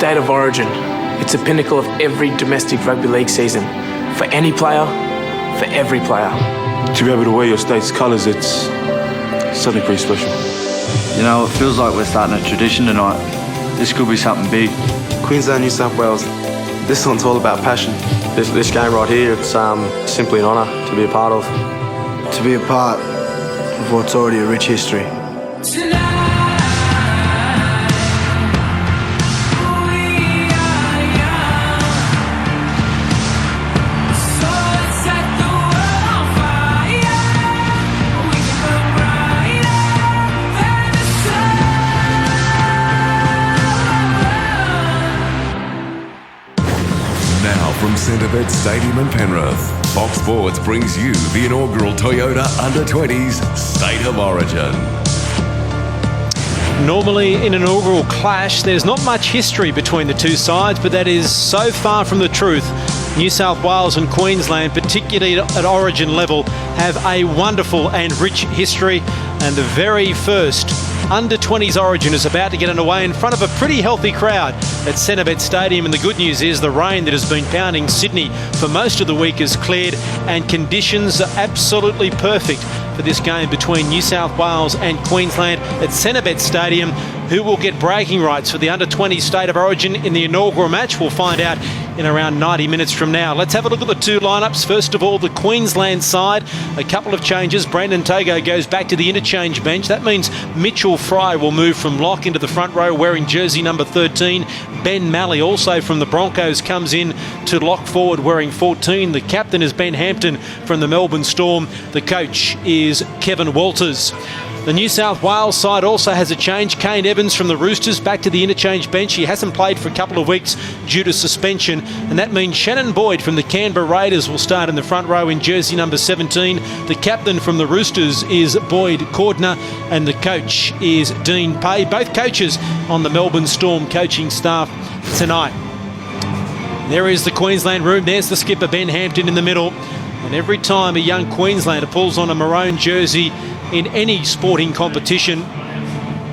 State of Origin. It's a pinnacle of every domestic rugby league season. For any player, for every player. To be able to wear your state's colours, it's something pretty special. You know, it feels like we're starting a tradition tonight. This could be something big. Queensland, New South Wales, this one's all about passion. This game right here, it's simply an honour to be a part of. To be a part of what's already a rich history. From Centrebet Stadium in Penrith, Fox Sports brings you the inaugural Toyota Under-20s State of Origin. Normally in an inaugural clash, there's not much history between the two sides, but that is so far from the truth. New South Wales and Queensland, particularly at Origin level, have a wonderful and rich history, and the very first Under-20s Origin is about to get underway in front of a pretty healthy crowd at Centrebet Stadium. And the good news is the rain that has been pounding Sydney for most of the week has cleared, and conditions are absolutely perfect for this game between New South Wales and Queensland at Centrebet Stadium. Who will get bragging rights for the Under-20 State of Origin in the inaugural match? We'll find out in around 90 minutes from now. Let's have a look at the two lineups. First of all, the Queensland side, a couple of changes. Brandon Togo goes back to the interchange bench. That means Mitchell Fry will move from lock into the front row wearing jersey number 13. Ben Malley, also from the Broncos, comes in to lock forward wearing 14. The captain is Ben Hampton from the Melbourne Storm. The coach is Kevin Walters. The New South Wales side also has a change. Kane Evans from the Roosters back to the interchange bench. He hasn't played for a couple of weeks due to suspension, and that means Shannon Boyd from the Canberra Raiders will start in the front row in jersey number 17. The captain from the Roosters is Boyd Cordner, and the coach is Dean Pay. Both coaches on the Melbourne Storm coaching staff tonight. There is the Queensland room. There's the skipper, Ben Hampton, in the middle. And every time a young Queenslander pulls on a maroon jersey in any sporting competition,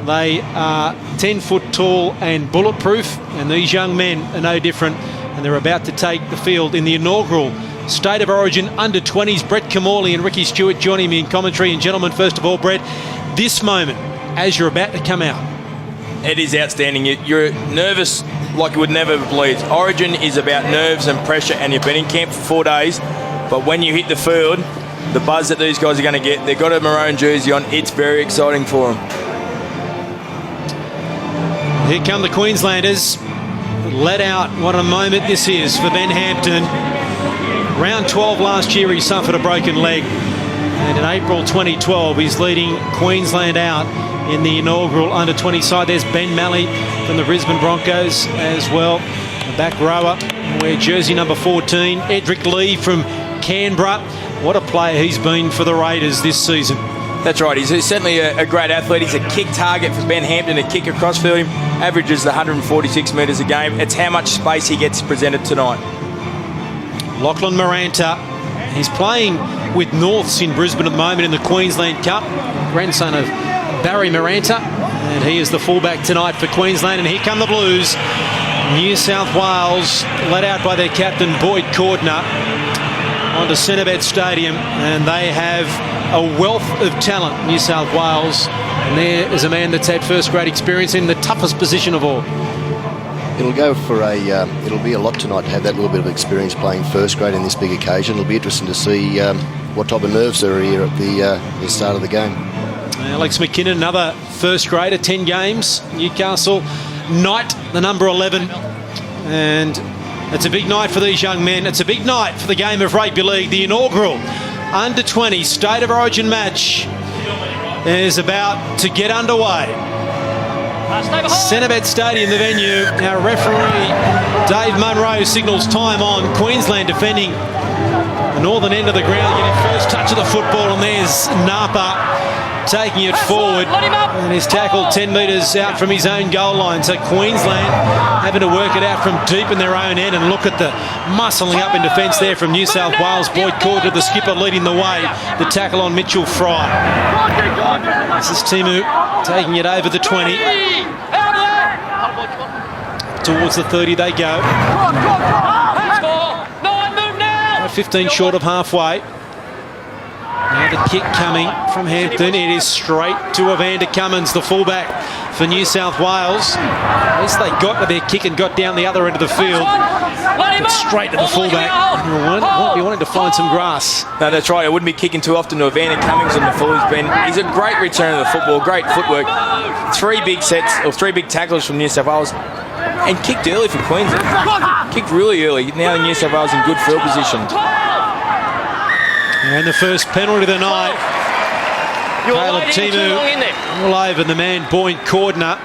they are 10 foot tall and bulletproof, and these young men are no different, and they're about to take the field in the inaugural State of Origin Under-20s. Brett Camorley and Ricky Stewart joining me in commentary. And gentlemen, first of all, Brett, this moment as you're about to come out. It is outstanding. You're nervous like you would never believe. Origin is about nerves and pressure, and you've been in camp for 4 days, but when you hit the field, the buzz that these guys are going to get, they've got a maroon jersey on. It's very exciting for them. Here come the Queenslanders. Let out. What a moment this is for Ben Hampton. Round 12 last year, he suffered a broken leg. And in April 2012, he's leading Queensland out in the inaugural Under-20 side. There's Ben Malley from the Brisbane Broncos as well. The back rower, wear jersey number 14. Edric Lee from Canberra. What a player he's been for the Raiders this season. That's right. He's certainly a great athlete. He's a kick target for Ben Hampton to kick across field. Him averages 146 metres a game. It's how much space he gets presented tonight. Lachlan Maranta. He's playing with Norths in Brisbane at the moment in the Queensland Cup. Grandson of Barry Maranta. And he is the fullback tonight for Queensland. And here come the Blues. New South Wales, led out by their captain, Boyd Cordner, onto Centrebet Stadium, and they have a wealth of talent, New South Wales, and there is a man that's had first grade experience in the toughest position of all. It'll go for it'll be a lot tonight to have that little bit of experience playing first grade in this big occasion. It'll be interesting to see what type of nerves are here at the start of the game. Alex McKinnon, another first grader, 10 games, Newcastle. Knight, the number 11, and it's a big night for these young men. It's a big night for the game of rugby league. The inaugural Under-20 State of Origin match is about to get underway. Centrebet Stadium, the venue. Our referee, Dave Munro, signals time on. Queensland defending the northern end of the ground, getting first touch of the football, and there's Napa taking it forward, and he's tackled 10 metres out from his own goal line. So Queensland having to work it out from deep in their own end, and look at the muscling up in defence there from New South Wales. Boyd Cordner, the skipper, leading the way. The tackle on Mitchell Fry. This is Timu taking it over the 20. Towards the 30 they go. 15 short of halfway. Now the kick coming from Hampton. It is straight to Evander Cummins, the fullback for New South Wales. At least they got to their kick and got down the other end of the field. But straight to the fullback. Won't be wanting to find some grass. No, that's right. I wouldn't be kicking too often to Evander Cummins on the full. He's a great return of the football, great footwork. 3 big sets, or 3 big tackles from New South Wales. And kicked early for Queensland. Kicked really early. Now New South Wales in good field position. And the first penalty of the night. Caleb Timu all over the man, Boyd Cordner.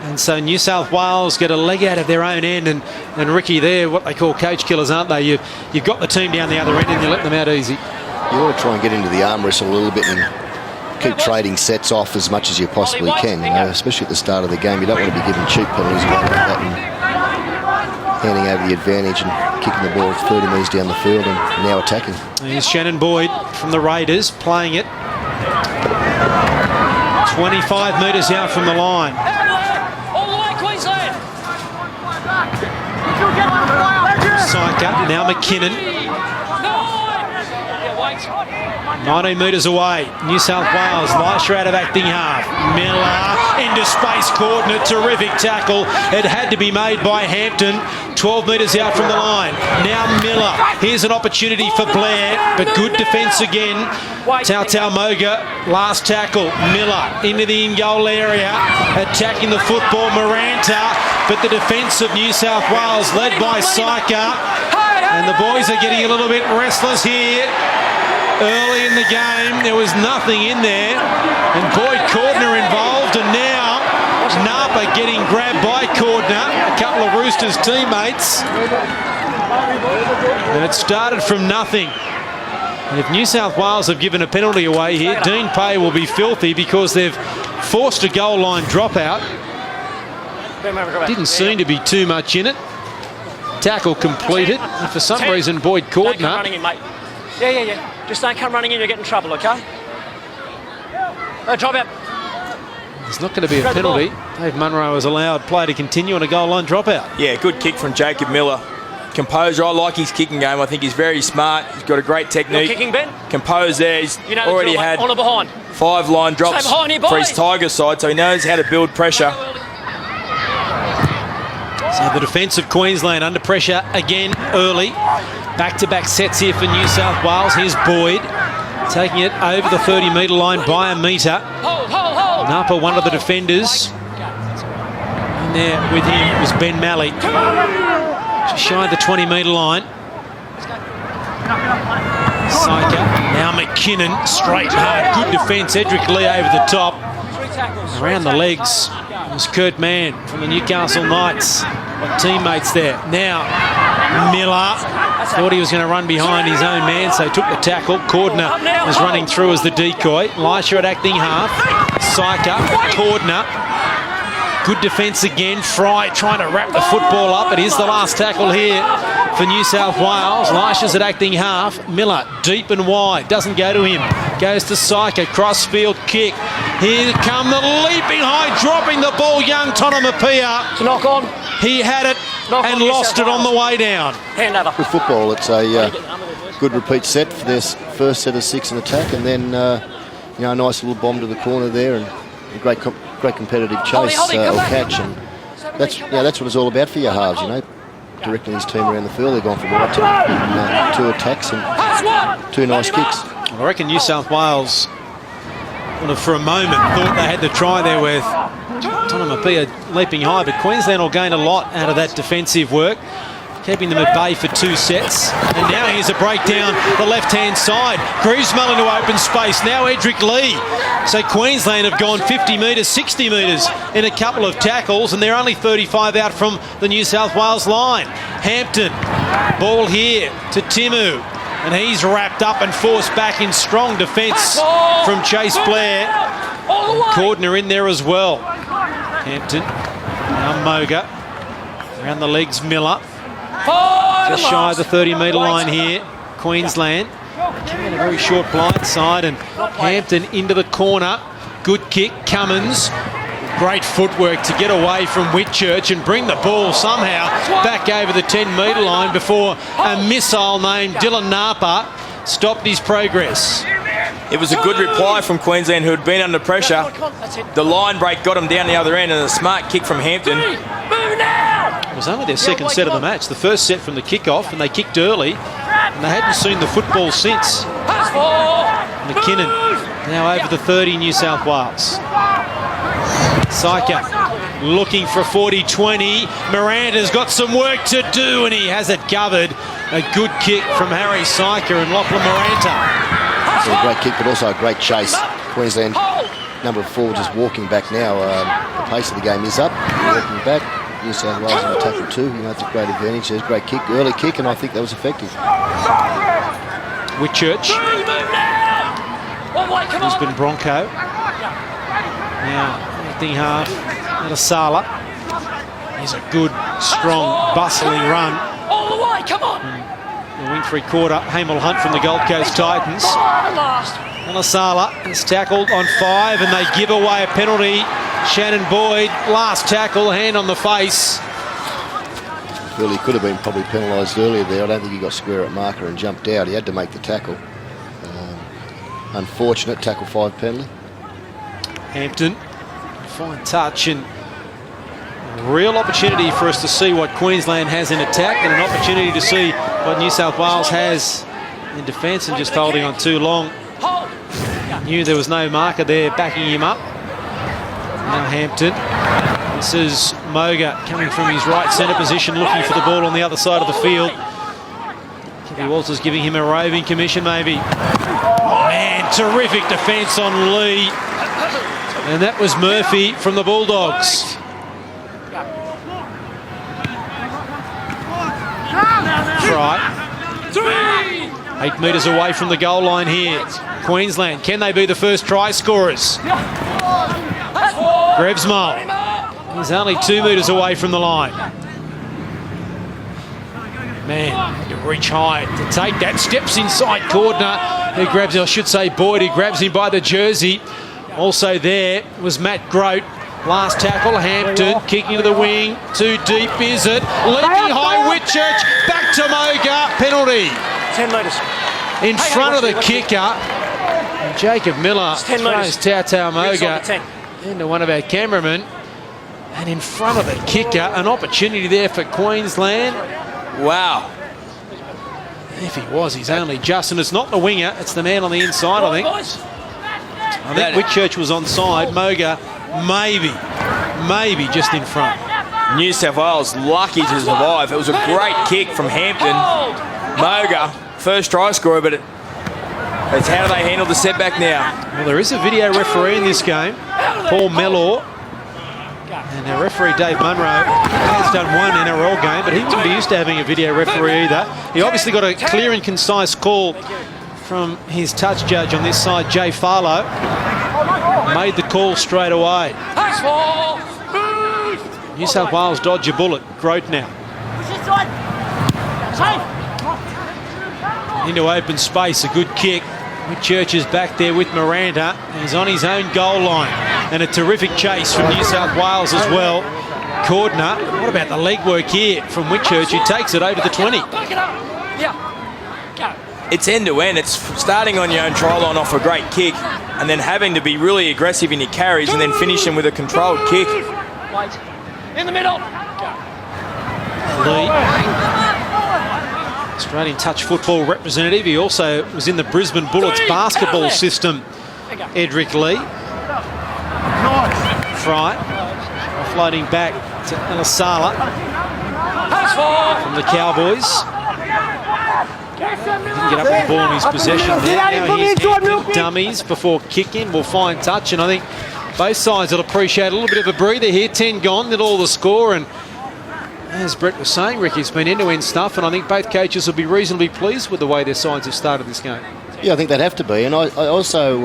And so New South Wales get a leg out of their own end. And Ricky, they're what they call coach killers, aren't they? You've got the team down the other end and you let them out easy. You want to try and get into the arm wrestle a little bit and keep trading sets off as much as you possibly can, especially at the start of the game. You don't want to be giving cheap penalties away like that and handing over the advantage and kicking the ball 30 metres down the field and now attacking. Here's Shannon Boyd from the Raiders playing it. 25 metres out from the line. All the way, Queensland! Syker, now McKinnon. 19 metres away. New South Wales, Leisha out of acting half. Miller into space, Cordner, terrific tackle. It had to be made by Hampton. 12 metres out from the line. Now Miller. Here's an opportunity for Blair, but good defence again. Tautau Moga, last tackle. Miller into the in-goal area, attacking the football. Maranta, but the defence of New South Wales led by Syker. And the boys are getting a little bit restless here. Early in the game, there was nothing in there, and Boyd Cordner involved, and now Napa getting grabbed by Cordner, a couple of Roosters teammates, and it started from nothing. And if New South Wales have given a penalty away here, Dean Pay will be filthy because they've forced a goal line dropout. Didn't seem to be too much in it. Tackle completed, and for some reason Boyd Cordner. Yeah. Just don't come running in, you'll get in trouble, okay? Drop out. There's not going to be a penalty. Dave Munro has allowed play to continue on a goal line dropout. Yeah, good kick from Jacob Miller. Composure, I like his kicking game. I think he's very smart. He's got a great technique. You're kicking, Ben? Composed there. He's already had on or behind. 5 line drops here, for his Tiger side, so he knows how to build pressure. So the defence of Queensland under pressure again early. Back-to-back sets here for New South Wales. Here's Boyd taking it over the 30-metre line by a metre. Napa, one of the defenders. And there with him was Ben Malley. Just shy of the 20-metre line. Syker, now McKinnon, straight hard, good defence. Edric Lee over the top. Around the legs was Kurt Mann from the Newcastle Knights. Teammates there. Now Miller thought he was going to run behind his own man, so took the tackle. Cordner was running through as the decoy. Leisha at acting half. Syker, Cordner. Good defence again. Fry trying to wrap the football up. It is the last tackle here for New South Wales. Leisha's at acting half. Miller deep and wide. Doesn't go to him. Goes to Syker. Crossfield kick. Here come the leaping high, dropping the ball. Young Tonomapia. It's a knock on. He had it and lost it on the way down. Hand over. Good football. It's a good repeat set for their first set of 6 in attack, and then a nice little bomb to the corner there, and a great competitive chase or catch, and that's what it's all about for your halves. Directing his team around the field. They've gone from right to 2 attacks and 2 nice kicks. I reckon New South Wales, for a moment, thought they had to try there with Tonomapia leaping high, but Queensland will gain a lot out of that defensive work, keeping them at bay for 2 sets. And now here's a breakdown the left-hand side. Griezmann into open space. Now Edric Lee. So Queensland have gone 50 metres, 60 metres in a couple of tackles, and they're only 35 out from the New South Wales line. Hampton, ball here to Timu, and he's wrapped up and forced back in strong defence from Chase Blair. Cordner in there as well. Hampton, now Moga. Around the legs, Miller. Just shy of the 30-metre line here. Queensland. A very short blind side, and Hampton into the corner. Good kick, Cummins. Great footwork to get away from Whitchurch and bring the ball somehow back over the 10-metre line before a missile named Dylan Napa stopped his progress. It was a good reply from Queensland, who had been under pressure. The line break got him down the other end, and a smart kick from Hampton. It was only their second set of the match. The first set from the kick-off, and they kicked early, and they hadn't seen the football since. McKinnon now over the 30, New South Wales. Syker looking for 40-20. Miranda's got some work to do, and he has it covered. A good kick from Harry Syker and Lachlan Miranda. It's a great kick, but also a great chase. Queensland, number 4, just walking back now. The pace of the game is up. Walking back. New South Wales on the tackle too. You know, it's a great advantage. There's a great kick, early kick, and I think that was effective. Whitchurch. Brisbane Bronco. Now, acting half. Sala. He's a good, strong, bustling run. All the way, come on! The wing three-quarter, Hamel Hunt from the Gold Coast Titans. Sala is tackled on 5, and they give away a penalty. Shannon Boyd, last tackle, hand on the face. Well, he could have been probably penalised earlier there. I don't think he got square at marker and jumped out. He had to make the tackle. Unfortunate tackle 5 penalty. Hampton, fine touch, and a real opportunity for us to see what Queensland has in attack, and an opportunity to see what New South Wales has in defence, and just holding on too long. Knew there was no marker there backing him up. Now Hampton. This is Moga coming from his right centre position, looking for the ball on the other side of the field. Kevy Walters giving him a roving commission, maybe. Man, terrific defence on Lee. And that was Murphy from the Bulldogs. Try. 8 metres away from the goal line here. Queensland, can they be the first try scorers? Grevsmull. He's only 2 metres away from the line. Man, had to reach high to take that. Steps inside Cordner, who grabs, I should say Boyd, who grabs him by the jersey. Also there was Matt Grote. Last tackle, Hampton kicking to the wing. Too deep, is it? Leaping high, Whitchurch. Back to Moga. Penalty. 10 metres. In front of the kicker. And Jacob Miller throws Tautau Moga into one of our cameramen. And in front of the kicker, an opportunity there for Queensland. Wow. If he was, he's only just. And it's not the winger, it's the man on the inside, I think. I think Whitchurch was onside. Moga, maybe just in front. New South Wales lucky to survive. It was a great kick from Hampton. Moga, first try scorer, but it's how do they handle the setback now? Well, there is a video referee in this game, Paul Mellor. And our referee, Dave Munro, has done one NRL game, but he wouldn't be used to having a video referee either. He obviously got a clear and concise call from his touch judge on this side, Jay Farlow. Made the call straight away. New South Wales dodge a bullet. Grote now. Into open space, a good kick. Whitchurch is back there with Miranda. He's on his own goal line. And a terrific chase from New South Wales as well. Cordner, what about the legwork here from Whitchurch, who takes it over the 20? It's end to end. It's starting on your own try line off a great kick, and then having to be really aggressive in your carries, and then finishing with a controlled kick. Wait. In the middle. Lee, Australian touch football representative. He also was in the Brisbane Bullets basketball system. Edric Lee. Fry. Offloading back to Elisala from the Cowboys. Didn't get up with the ball in his possession there. Now he's Hampton dummies before kicking. We'll find touch, and I think both sides will appreciate a little bit of a breather here. 10 gone, nil all the score, and as Brett was saying, Ricky, it's been end-to-end stuff, and I think both coaches will be reasonably pleased with the way their sides have started this game. Yeah, I think they'd have to be, and I also,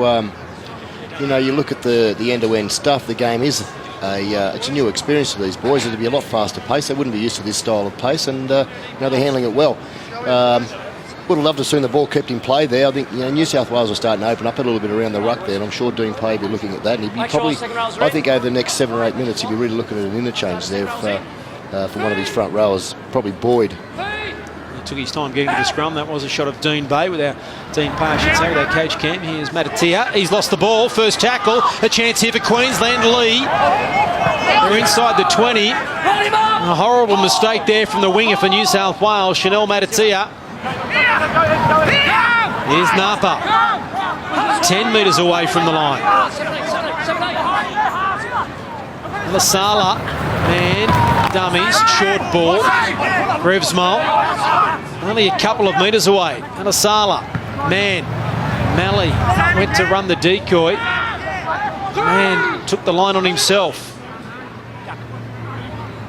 you know, you look at the end-to-end stuff. The game is it's a new experience for these boys. It'll be a lot faster pace. They wouldn't be used to this style of pace, and you know, they're handling it well. Would have loved to have seen the ball kept in play there. I think New South Wales are starting to open up a little bit around the ruck there, and I'm sure Dean Pay will be looking at that. And he'd be probably, I think over the next 7 or 8 minutes, he'll be really looking at an interchange there for one of his front rowers, probably Boyd. He took his time getting to the scrum. That was a shot of Dean Pay with our Dean Pay, I should say, with our coach Cam. Here's Matatia. He's lost the ball. First tackle. A chance here for Queensland. Lee. They're inside the 20. A horrible mistake there from the winger for New South Wales, Chanel Matatia. Here's Napa. 10 metres away from the line. Lasala, man, dummies, short ball. Grevsmull, only a couple of metres away. Lasala, man, Malley went to run the decoy. Man, took the line on himself.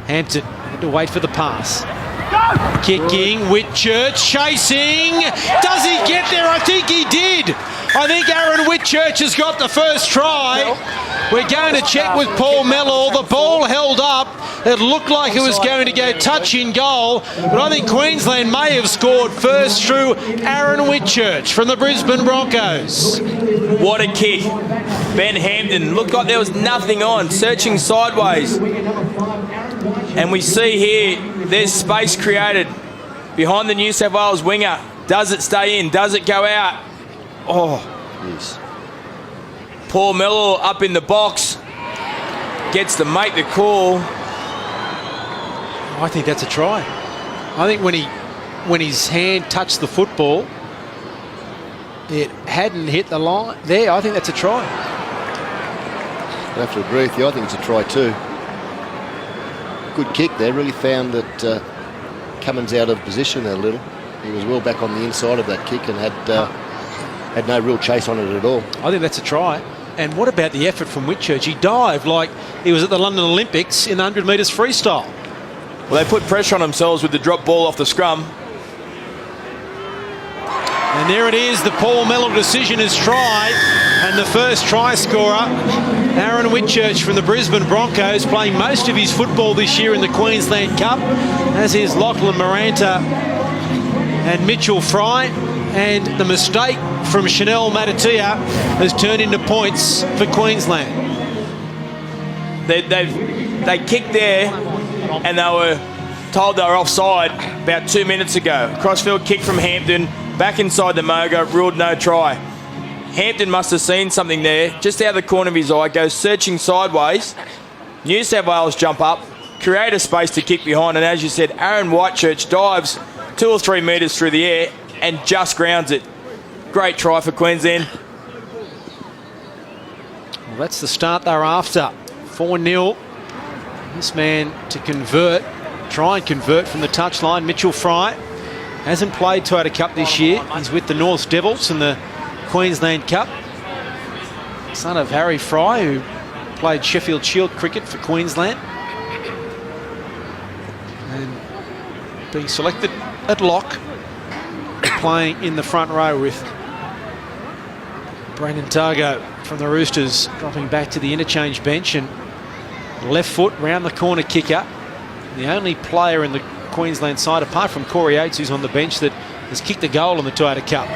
Hampton had to wait for the pass. Kicking, Whitchurch chasing. Does he get there? I think he did. I think Aaron Whitchurch has got the first try. We're going to check with Paul Mellor. The ball held up. It looked like it was going to go touch in goal, but I think Queensland may have scored first through Aaron Whitchurch from the Brisbane Broncos. What a kick. Ben Hampton looked like there was nothing on, searching sideways. And we see here, there's space created behind the New South Wales winger. Does it stay in? Does it go out? Oh, yes. Paul Mellor up in the box. Gets to make the call. I think that's a try. I think when his hand touched the football, it hadn't hit the line. There, I think that's a try. I have to agree with you. I think it's a try too. Good kick there. Really found that Cummins out of position a little. He was well back on the inside of that kick and had no real chase on it at all. I think that's a try. And what about the effort from Whitchurch? He dived like he was at the London Olympics in the 100 metres freestyle. Well, they put pressure on themselves with the drop ball off the scrum. And there it is. The Paul Mellor decision is try. And the first try scorer, Aaron Whitchurch from the Brisbane Broncos, playing most of his football this year in the Queensland Cup, as is Lachlan Maranta and Mitchell Fry. And the mistake from Chanel Matatia has turned into points for Queensland. They kicked there and they were told they were offside about 2 minutes ago. Crossfield kick from Hampton, back inside the Moga, ruled no try. Hampton must have seen something there, just out of the corner of his eye, goes searching sideways. New South Wales jump up, create a space to kick behind, and as you said, Aaron Whitchurch dives 2 or 3 metres through the air and just grounds it. Great try for Queensland. Well, that's the start they're after. 4-0. This man to convert, try and convert from the touchline. Mitchell Fry hasn't played Toyota Cup this year. He's with the North Devils in the Queensland Cup. Son of Harry Fry, who played Sheffield Shield cricket for Queensland. And being selected at lock, playing in the front row with Brandon Targo from the Roosters, dropping back to the interchange bench, and left foot round the corner kicker. The only player in the Queensland side, apart from Corey Oates, who's on the bench, that has kicked a goal in the Toyota Cup.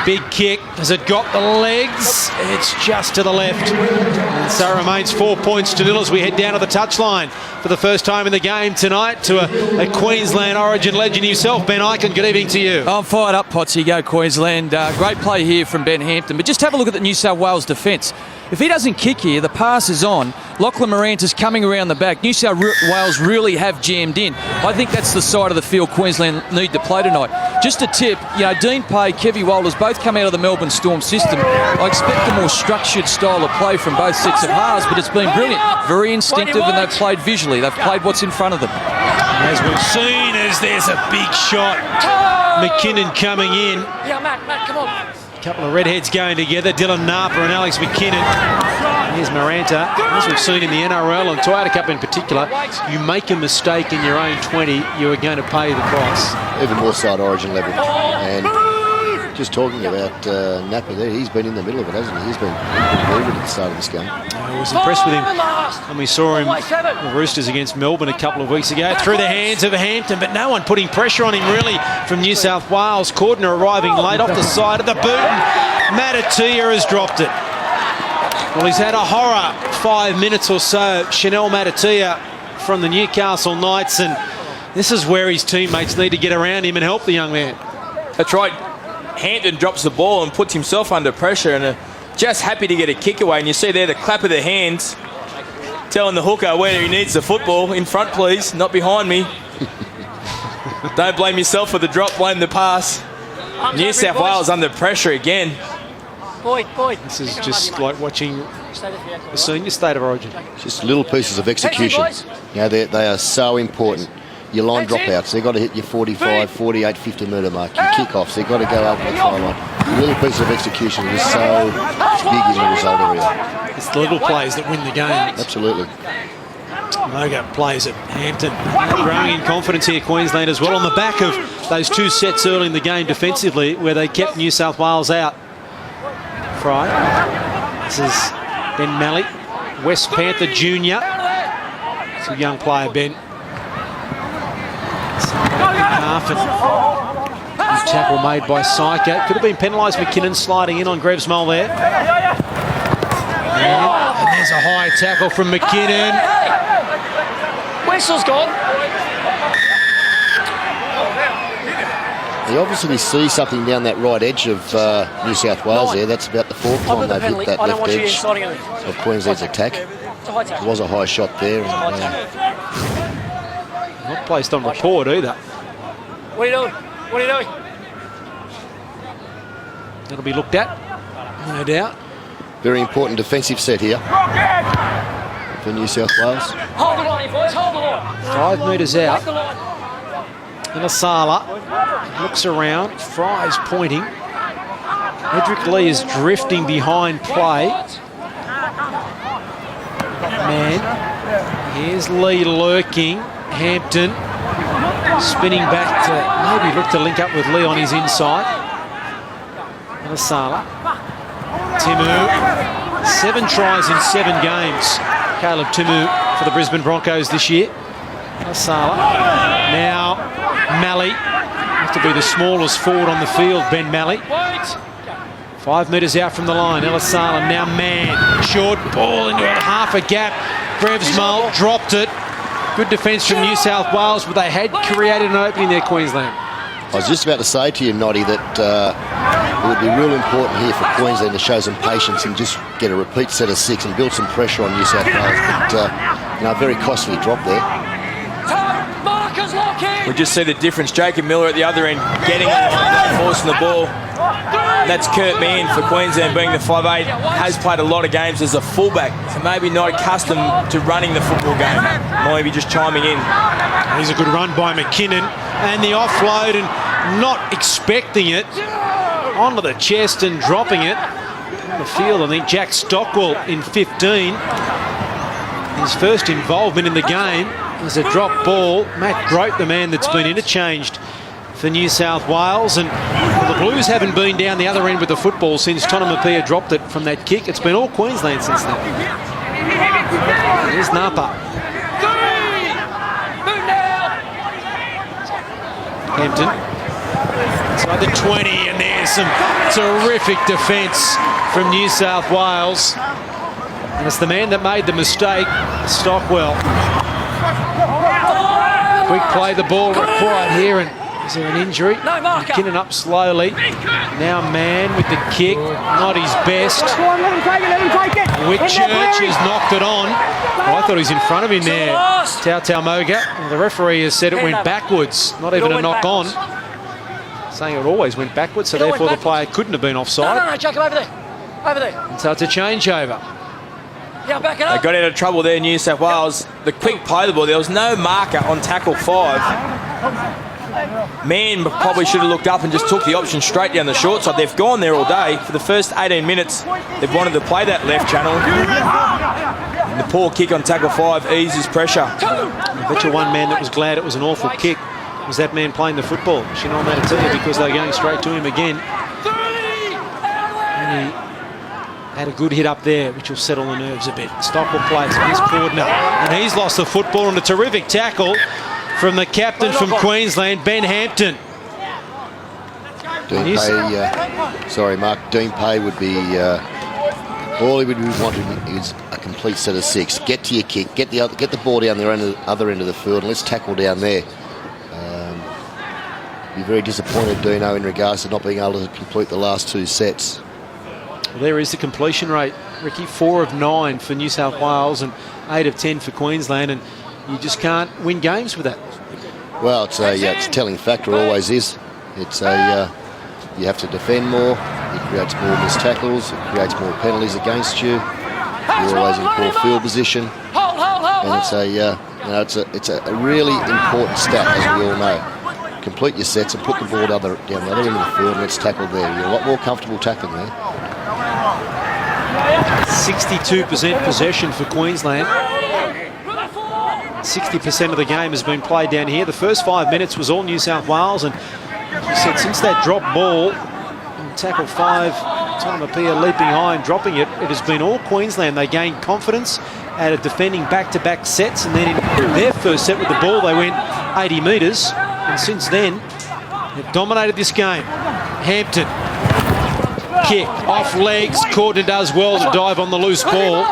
Big kick. Has it got the legs? It's just to the left. And so it remains 4 points to 0 as we head down to the touchline for the first time in the game tonight to a Queensland Origin legend himself, Ben Ikin. Good evening to you. I'm fired up, Potsy. Go Queensland. Great play here from Ben Hampton. But just have a look at the New South Wales defence. If he doesn't kick here, the pass is on. Lachlan Moranta's coming around the back. New South Wales really have jammed in. I think that's the side of the field Queensland need to play tonight. Just a tip, Dean Pay, Kevy Walters both come out of the Melbourne Storm system. I expect a more structured style of play from both sets of halves, but it's been brilliant. Very instinctive, and they've played visually. They've played what's in front of them. As we've seen, as there's a big shot. McKinnon coming in. Yeah, Matt, come on. A couple of redheads going together, Dylan Napa and Alex McKinnon. Here's Maranta. As we've seen in the NRL and Toyota Cup in particular, you make a mistake in your own 20, you are going to pay the price. Even more so at Origin level. And Just talking about Napa there, he's been in the middle of it, hasn't he? He's been very good at the start of this game. I was impressed with him when we saw him the Roosters against Melbourne a couple of weeks ago. Through the hands of Hampton, but no one putting pressure on him really from New South Wales. Cordner arriving late off the side of the boot. Matatia has dropped it. Well, he's had a horror 5 minutes or so, Chanel Matatia from the Newcastle Knights, and this is where his teammates need to get around him and help the young man. That's right. Hampton drops the ball and puts himself under pressure, and just happy to get a kick away. And you see there the clap of the hands telling the hooker where he needs the football. In front, please, not behind me. Don't blame yourself for the drop, blame the pass. New South Wales under pressure again. This is just like watching the senior state of Origin. Just little pieces of execution. They are so important. Your line dropouts, they've got to hit your 45, 48, 50 metre mark. Your kickoffs, they've got to go over the try line. Little pieces of execution is so big in the result area. It's the little plays that win the game. Absolutely. Moga plays at Hampton. Growing in confidence here, Queensland as well, on the back of those 2 sets early in the game defensively where they kept New South Wales out. Fry. This is Ben Malley, West Panther Junior. It's a young player, Ben. Half and tackle made by Syker. Could have been penalised. McKinnon sliding in on Greves Mole there. And there's a high tackle from McKinnon. Whistle's gone. You obviously see something down that right edge of New South Wales there. That's about the 4th time they've hit that left edge of Queensland's attack. It was a high shot there. Not placed on report either. What are you doing? What are you doing? That'll be looked at, no doubt. Very important defensive set here for New South Wales. Hold the line, boys. Hold the line. 5 metres out. And Asala looks around. Fry's pointing. Edric Lee is drifting behind play. Man. Here's Lee lurking. Hampton spinning back to maybe look to link up with Lee on his inside. And Asala. Timu. 7 tries in 7 games. Caleb Timu for the Brisbane Broncos this year. Asala. Now Malley. Have to be the smallest forward on the field, Ben Malley. 5 metres out from the line. Elisala now man. Short ball into half a gap. Greves Mole dropped it. Good defence from New South Wales, but they had created an opening there, Queensland. I was just about to say to you, Noddy, that it would be real important here for Queensland to show some patience and just get a repeat set of 6 and build some pressure on New South Wales. But, a very costly drop there. We just see the difference. Jacob Miller at the other end getting on the line, forcing the ball. That's Kurt Mann for Queensland, being the 5'8", has played a lot of games as a fullback, so maybe not accustomed to running the football game. Maybe just chiming in. Here's a good run by McKinnon, and the offload, and not expecting it, onto the chest and dropping it on the field. I think Jack Stockwell in 15. His first involvement in the game was a drop ball. Matt Grote, the man that's been interchanged for New South Wales, and the Blues haven't been down the other end with the football since Tonamapia dropped it from that kick. It's been all Queensland since then. Here's Napa. Hampton. Inside the 20, and there's some terrific defence from New South Wales. And it's the man that made the mistake, Stockwell. Quick play, the ball required here, and is there an injury? McKinnon up slowly. Now Man with the kick, not his best. Whitchurch has knocked it on. Oh, I thought he was in front of him there. Tau Moga. Well, the referee has said it went backwards, not even a knock on. Saying it always went backwards, so therefore the player couldn't have been offside. No, Jacob, over there. Over there. And so it's a changeover. Yeah, back it up. They got out of trouble there, New South Wales. The quick play of the ball, there was no marker on tackle 5. Man probably should have looked up and just took the option straight down the short side. They've gone there all day. For the first 18 minutes, they've wanted to play that left channel. And the poor kick on tackle 5 eases pressure. I bet you one man that was glad it was an awful kick was that man playing the football, Chanel Matatia, because they're going straight to him again. And he had a good hit up there, which will settle the nerves a bit. Stockwell plays his Cordner, and he's lost the football, and a terrific tackle from the captain from Queensland, Ben Hampton. Dean Pay, sorry, Mark. Dean Pay would be all he would be wanting is a complete set of 6. Get to your kick, get the ball down the other end of the field, and let's tackle down there. Be very disappointed, Dino, in regards to not being able to complete the last 2 sets. Well, there is the completion rate, Ricky. 4 of 9 for New South Wales and 8 of 10 for Queensland, and you just can't win games with that. Well, it's a telling factor, always is. It's a you have to defend more. It creates more missed tackles. It creates more penalties against you. You're always in poor field position, and it's it's a really important stat, as we all know. Complete your sets and put the ball down the other end of the field, and let's tackle there. You're a lot more comfortable tackling there. 62% possession for Queensland. 60% of the game has been played down here. The first 5 minutes was all New South Wales, and you said since that drop ball, tackle 5, Taumapia leaping high and dropping it, it has been all Queensland. They gained confidence out of defending back-to-back sets, and then in their first set with the ball, they went 80 metres, and since then, they've dominated this game. Hampton, kick, off legs, Cordner does well to dive on the loose ball.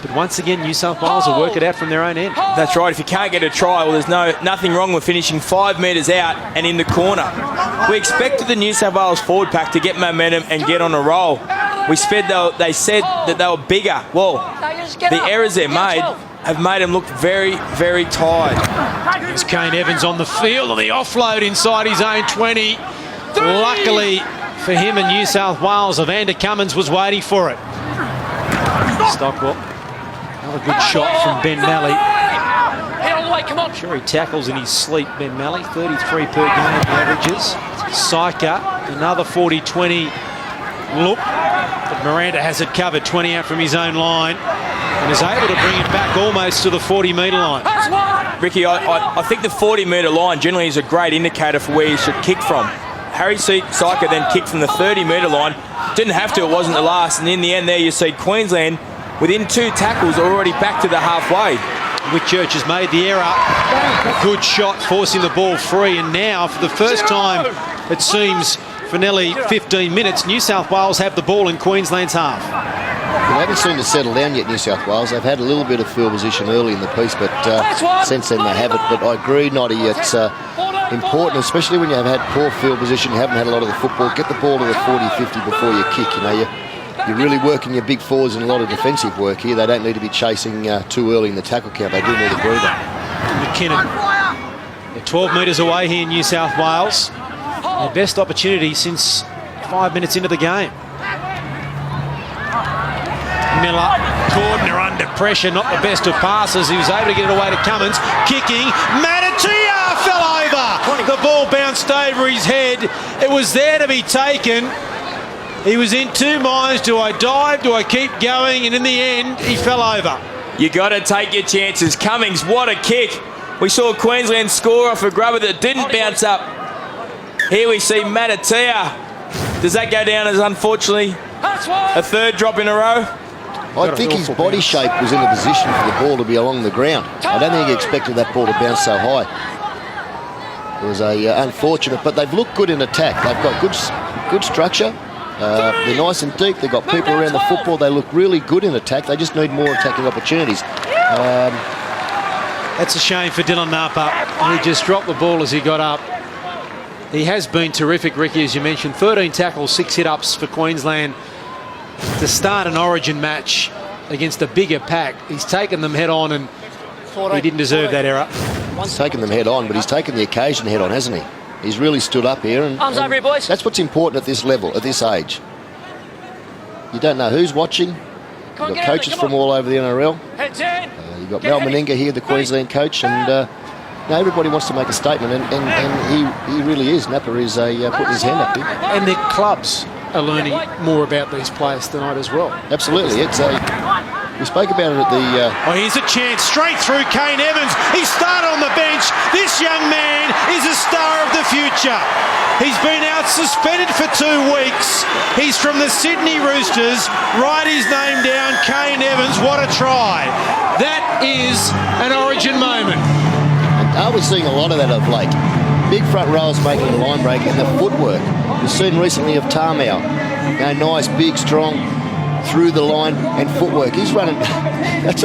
But once again, New South Wales will work it out from their own end. That's right. If you can't get a try, well, there's nothing wrong with finishing 5 metres out and in the corner. We expected the New South Wales forward pack to get momentum and get on a roll. They said that they were bigger. Well, the errors they made have made them look very, very tired. There's Kane Evans on the field, and the offload inside his own 20. Luckily for him and New South Wales, Evander Cummins was waiting for it. Stockwell. Another good shot from Ben Malley. I'm sure he tackles in his sleep, Ben Malley. 33 per game averages. Syker, another 40-20 look. But Miranda has it covered, 20 out from his own line, and is able to bring it back almost to the 40-metre line. Ricky, I think the 40-metre line generally is a great indicator for where you should kick from. Harry Syker then kicked from the 30-metre line. Didn't have to, it wasn't the last. And in the end there, you see Queensland, within 2 tackles, already back to the halfway. Whitchurch has made the error. Good shot, forcing the ball free. And now, for the first time, it seems, for nearly 15 minutes, New South Wales have the ball in Queensland's half. They haven't seemed to settle down yet, New South Wales. They've had a little bit of field position early in the piece, but since then they haven't. But I agree, Noddy, it's important, especially when you have had poor field position, you haven't had a lot of the football. Get the ball to the 40-50 before you kick. You know, you're really working your big forwards in a lot of defensive work here. They don't need to be chasing too early in the tackle count. They do need a breather. McKinnon. They're 12 metres away here in New South Wales. Their best opportunity since 5 minutes into the game. Miller, Cordner under pressure, not the best of passes. He was able to get it away to Cummins. Kicking, Matatia fell over. The ball bounced over his head. It was there to be taken. He was in 2 minds. Do I dive? Do I keep going? And in the end, he fell over. You got to take your chances. Cummings, what a kick. We saw Queensland score off a grubber that didn't bounce up. Here we see Matatia. Does that go down as, unfortunately, a 3rd drop in a row? I think his body shape was in a position for the ball to be along the ground. I don't think he expected that ball to bounce so high. It was unfortunate, but they've looked good in attack. They've got good structure. They're nice and deep. They've got people around the football. They look really good in attack. They just need more attacking opportunities. That's a shame for Dylan Napa. He just dropped the ball as he got up. He has been terrific, Ricky, as you mentioned. 13 tackles, 6 hit-ups for Queensland to start an Origin match against a bigger pack. He's taken them head-on, and he didn't deserve that error. He's taken them head-on, but he's taken the occasion head-on, hasn't he? He's really stood up here, and arms over here, boys. That's what's important at this level, at this age. You don't know who's watching. You've got coaches from all over the NRL. You've got Mel Meninga here, the Queensland coach, and everybody wants to make a statement, and he really is. Napa is putting his hand up here. And their clubs are learning more about these players tonight as well. Absolutely. It's a We spoke about it at the... here's a chance straight through Kane Evans. He started on the bench. This young man is a star of the future. He's been out suspended for 2 weeks. He's from the Sydney Roosters. Write his name down, Kane Evans. What a try. That is an Origin moment. And are we seeing a lot of that of late? Big front rowers making the line break and the footwork. We've seen recently of Tarmow. Nice, big, strong, through the line and footwork. He's running. That's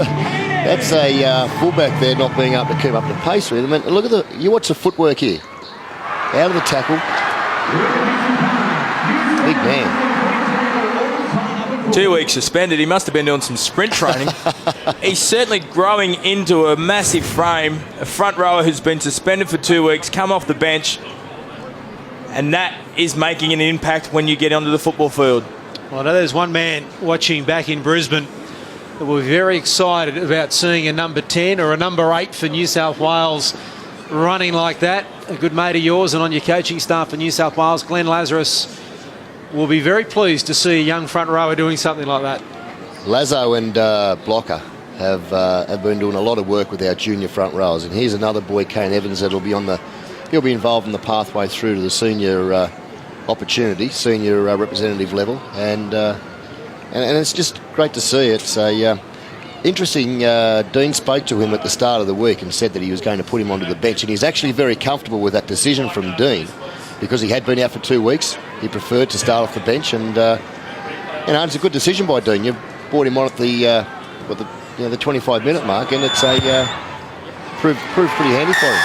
a fullback there not being able to keep up the pace with him. And look at you watch the footwork here. Out of the tackle. Big man. 2 weeks suspended. He must have been doing some sprint training. He's certainly growing into a massive frame. A front rower who's been suspended for 2 weeks, come off the bench, and that is making an impact when you get onto the football field. Well, I know there's one man watching back in Brisbane that will be very excited about seeing a number 10 or a number 8 for New South Wales running like that. A good mate of yours and on your coaching staff for New South Wales, Glenn Lazarus, will be very pleased to see a young front rower doing something like that. Lazo and Blocker have been doing a lot of work with our junior front rowers, and here's another boy, Kane Evans, that'll be he'll be involved in the pathway through to the senior opportunity, senior representative level, and it's just great to see. It's interesting. Dean spoke to him at the start of the week and said that he was going to put him onto the bench, and he's actually very comfortable with that decision from Dean because he had been out for 2 weeks. He preferred to start off the bench, and it's a good decision by Dean. You brought him on at the 25-minute mark, and it's proved pretty handy for him.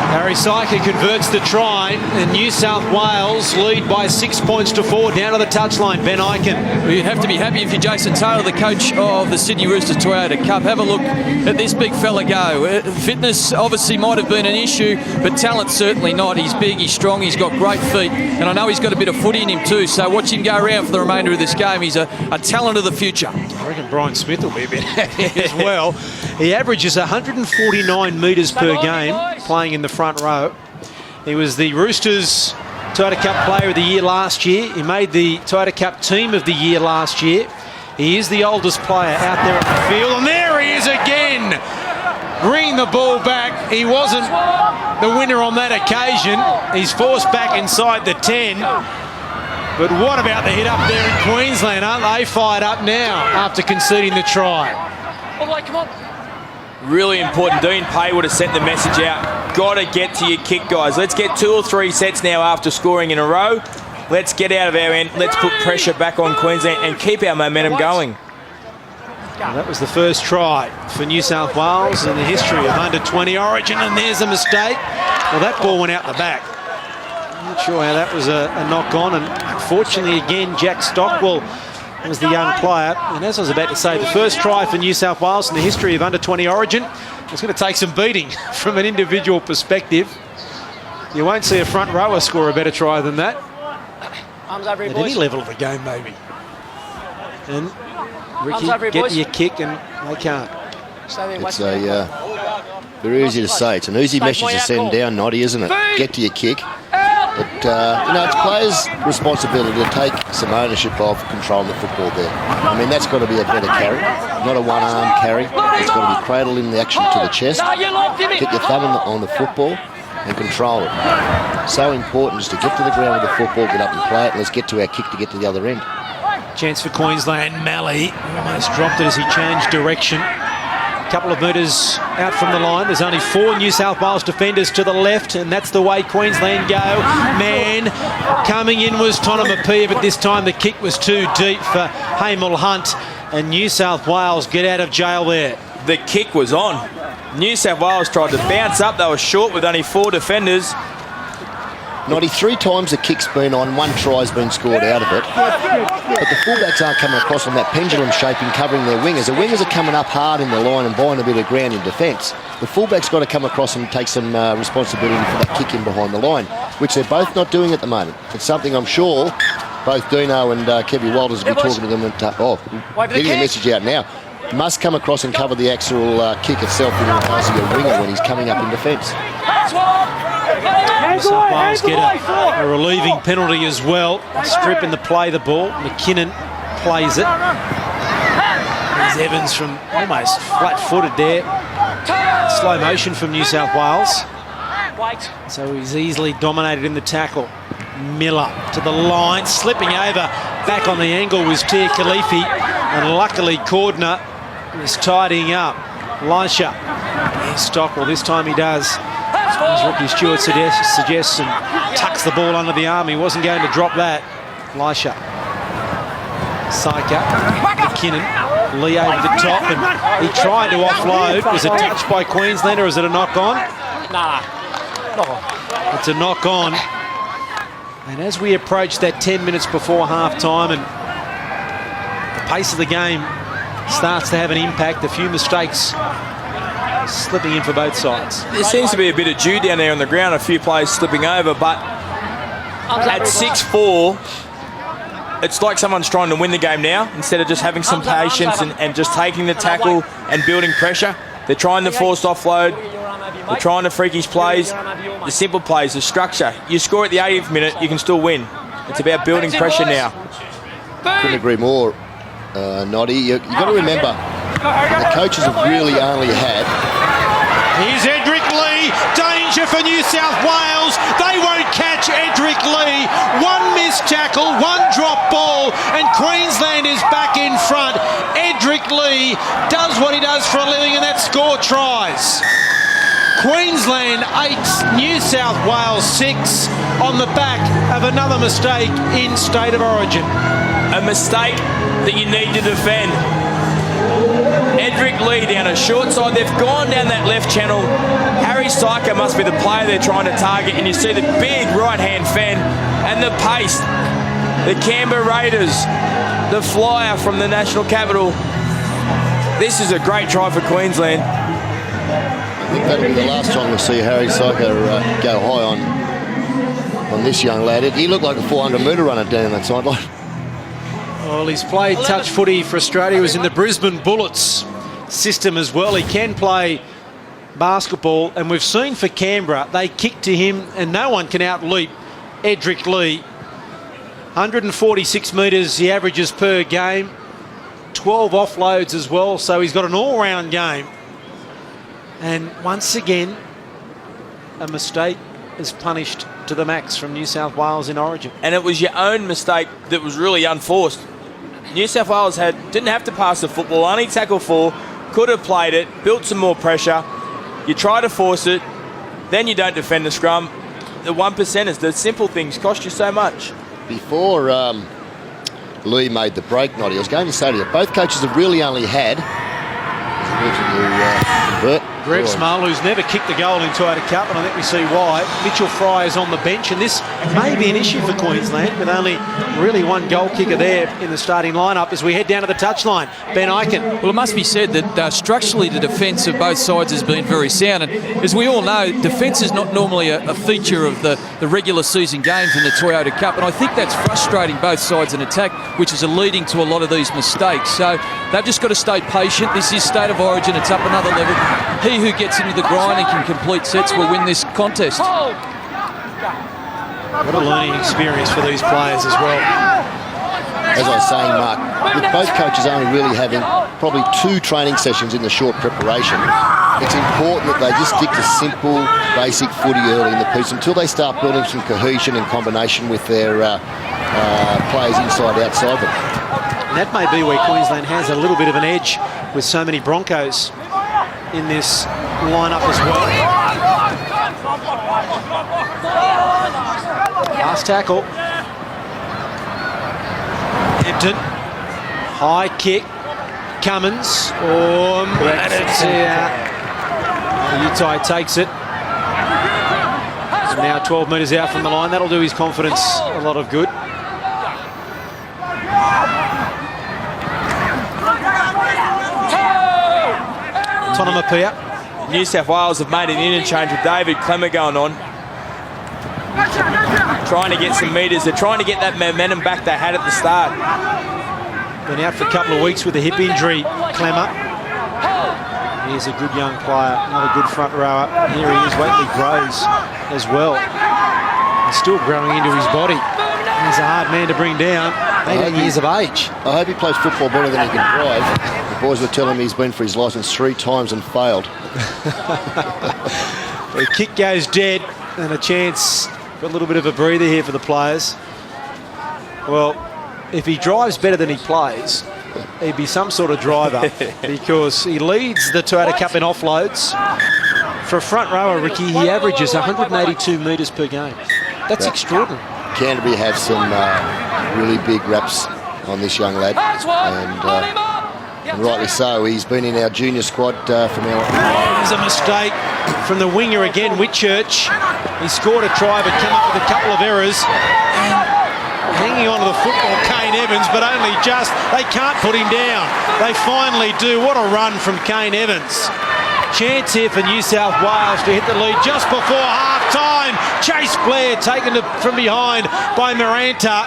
Harry Syker converts the try, and New South Wales lead by 6 points to 4 down to the touchline. Ben Eichen. Well, you'd have to be happy if you're Jason Taylor, the coach of the Sydney Roosters Toyota Cup. Have a look at this big fella go. Fitness obviously might have been an issue, but talent certainly not. He's big, he's strong, he's got great feet, and I know he's got a bit of footy in him too, so watch him go around for the remainder of this game. He's a talent of the future. I reckon Brian Smith will be a bit happy as well. He averages 149 metres per game playing in the front row. He was the Roosters Toyota Cup Player of the Year last year. He made the Toyota Cup Team of the Year last year. He is the oldest player out there on the field, and there he is again, bringing the ball back. He wasn't the winner on that occasion. He's forced back inside the 10. But what about the hit up there in Queensland? Aren't they fired up now after conceding the try? Come on. Really important. Dean Pay would have sent the message out. Got to get to your kick, guys. Let's get 2 or 3 sets now after scoring in a row. Let's get out of our end. Let's put pressure back on Queensland and keep our momentum going. Well, that was the first try for New South Wales in the history of under-20 Origin, and there's a mistake. Well, that ball went out the back. I'm not sure how that was a knock-on, and unfortunately, again, Jack Stockwell was the young player. And as I was about to say, the first try for New South Wales in the history of under-20 Origin. It's going to take some beating from an individual perspective. You won't see a front rower score a better try than that. Arms over At any level of the game, maybe. And Ricky, get your kick, and they can't. It's very easy to say. It's an easy message to send down, Noddy, isn't it? Get to your kick. But, it's players' responsibility to take some ownership of controlling the football there. I mean, that's got to be a better carry, not a one-arm carry. It's got to be cradling the action to the chest, get your thumb on the football and control it. So important is to get to the ground with the football, get up and play it, and let's get to our kick to get to the other end. Chance for Queensland. Malley almost dropped it as he changed direction. A couple of metres out from the line. There's only 4 New South Wales defenders to the left, and that's the way Queensland go. Man, coming in was Tonamapia, but this time the kick was too deep for Hamel Hunt, and New South Wales get out of jail there. The kick was on. New South Wales tried to bounce up. They were short with only 4 defenders. Noddy, 3 times the kick's been on, 1 try's been scored out of it. But the fullbacks aren't coming across on that pendulum shape in covering their wingers. The wingers are coming up hard in the line and buying a bit of ground in defence. The fullback's got to come across and take some responsibility for that kick in behind the line, which they're both not doing at the moment. It's something I'm sure both Dino and Kevin Walters will be talking to them and getting the message out now. Must come across and cover the actual kick itself in the case of a winger when he's coming up in defence. New South Wales get a relieving penalty as well. Stripping the play the ball. McKinnon plays it. Here's Evans from almost flat-footed there. Slow motion from New South Wales. So he's easily dominated in the tackle. Miller to the line, slipping over. Back on the angle was Tia Khalifi, and luckily Cordner was tidying up. Elisha. Here's Stockwell. This time he does. As Ricky Stewart suggests and tucks the ball under the arm. He wasn't going to drop that. Elisha. Saika. McKinnon. Lee over the top, and he tried to offload. Was it touched by Queensland, or is it a knock-on? Nah. It's a knock-on. And as we approach that 10 minutes before half-time, and the pace of the game starts to have an impact, a few mistakes slipping in for both sides. There seems to be a bit of dew down there on the ground, a few players slipping over, but at 6-4, it's like someone's trying to win the game now instead of just having some patience and just taking the tackle and building pressure. They're trying the forced offload. They're trying the freakish plays, the simple plays, the structure. You score at the 80th minute, you can still win. It's about building pressure now. Couldn't agree more, Noddy. You've got to remember, the coaches have really only had... Here's Edric Lee, danger for New South Wales. They won't catch Edric Lee. One missed tackle, one drop ball, and Queensland is back in front. Edric Lee does what he does for a living, and that's score tries. Queensland 8, New South Wales 6 on the back of another mistake in State of Origin. A mistake that you need to defend. Edric Lee down a short side. They've gone down that left channel. Harry Syker must be the player they're trying to target, and you see the big right-hand fan and the pace. The Canberra Raiders, the flyer from the national capital. This is a great try for Queensland. I think that'll be the last time we'll see Harry Syker go high on this young lad. He looked like a 400-metre runner down that sideline. Well, he's played touch footy for Australia. He was in the Brisbane Bullets system as well. He can play basketball, and we've seen for Canberra, they kick to him, and no one can out-leap Edric Lee. 146 metres he averages per game, 12 offloads as well, so he's got an all-round game. And once again, a mistake is punished to the max from New South Wales in Origin. And it was your own mistake that was really unforced. New South Wales didn't have to pass the football, only tackle 4, could have played it, built some more pressure. You try to force it, then you don't defend the scrum. The 1%ers, the simple things cost you so much. Before Lee made the break, Noddy, I was going to say to you, both coaches have really only had... Greg Small, who's never kicked the goal in Toyota Cup, and I think we see why. Mitchell Fry is on the bench, and this may be an issue for Queensland, with only really one goal kicker there in the starting lineup as we head down to the touchline. Ben Aiken. Well, it must be said that structurally the defence of both sides has been very sound, and as we all know, defence is not normally a feature of the regular season games in the Toyota Cup, and I think that's frustrating both sides in attack, which is leading to a lot of these mistakes. So they've just got to stay patient. This is State of Origin. It's up another level. He who gets into the grind and can complete sets will win this contest. What a learning experience for these players as well. As I was saying, Mark, with both coaches only really having probably 2 training sessions in the short preparation, it's important that they just stick to simple, basic footy early in the piece until they start building some cohesion and combination with their players inside, outside them. And that may be where Queensland has a little bit of an edge with so many Broncos in this lineup as well. Last tackle. Hampton. High kick. Cummins. Utai takes it. So now 12 metres out from the line. That'll do his confidence a lot of good. Tonamapia. New South Wales have made an interchange with David Clemmer going on. Trying to get some metres. They're trying to get that momentum back they had at the start. Been out for a couple of weeks with a hip injury, Clemmer. He's a good young player, another good front rower. Here he is, Waitley grows as well. He's still growing into his body. He's a hard man to bring down. 18 years of age. I hope he plays football better than he can drive. The boys were telling me he's been for his licence 3 times and failed. The kick goes dead, and a chance for a little bit of a breather here for the players. Well, if he drives better than he plays, he'd be some sort of driver because he leads the Toyota Cup in offloads. For a front rower, Ricky, he averages 182 metres per game. That's extraordinary. Canterbury have some really big raps on this young lad, and rightly so. He's been in our junior squad from our... There's a mistake from the winger again, Whitchurch. He scored a try but came up with a couple of errors. Hanging on to the football, Kane Evans, but only just. They can't put him down. They finally do. What a run from Kane Evans. Chance here for New South Wales to hit the lead just before half-time. Chase Blair taken from behind by Miranda.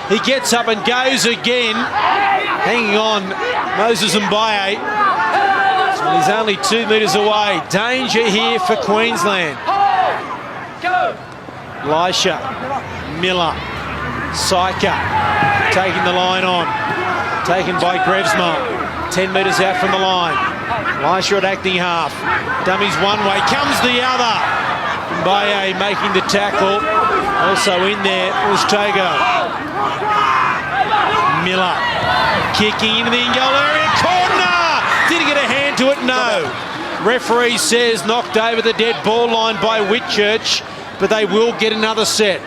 He gets up and goes again. Hanging on, Moses Mbaye. And he's only 2 metres away. Danger here for Queensland. Elisha, Miller, Syker taking the line on. Taken by Grevesma. 10 metres out from the line. Elisha at acting half. Dummies one way, comes the other. Mbaye making the tackle. Also in there was Togo. Miller kicking into the in-goal area. Corner! Did he get a hand to it? No. Referee says knocked over the dead ball line by Whitchurch, but they will get another set.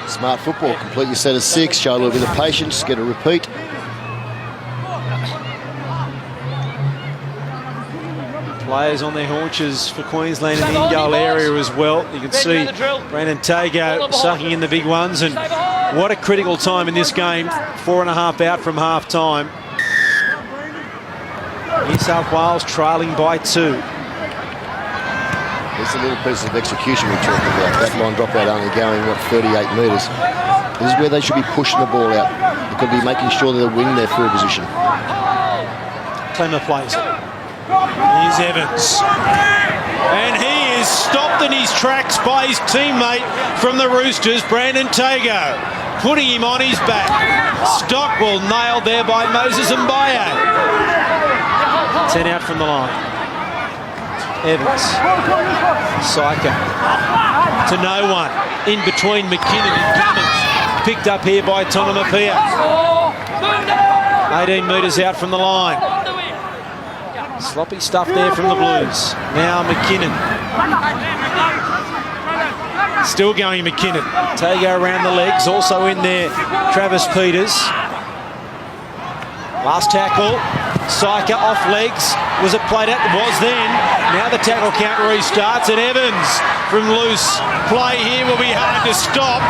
Smart football. Complete your set of 6. Show a little bit of patience. Get a repeat. Players on their haunches for Queensland in the in-goal area as well. You can see Brandon Tago sucking in the big ones, and what a critical time in this game. 4.5 out from half-time. New South Wales trailing by 2. There's a little piece of execution we talked about. That line dropout only going, 38 metres. This is where they should be pushing the ball out. They could be making sure that they're winning their full position. Clemmer plays it. Here's Evans. And he is stopped in his tracks by his teammate from the Roosters, Brandon Tago, putting him on his back. Stockwell nailed there by Moses Mbaye. 10 out from the line. Evans. Syker. To no one. In between McKinnon and Cummins. Picked up here by Tonamapia. 18 metres out from the line. Sloppy stuff there from the Blues. Now McKinnon. Still going McKinnon. Tago around the legs. Also in there, Travis Peters. Last tackle. Syker off legs. Was it played out? It was then. Now the tackle count restarts, and Evans from loose play here will be hard to stop.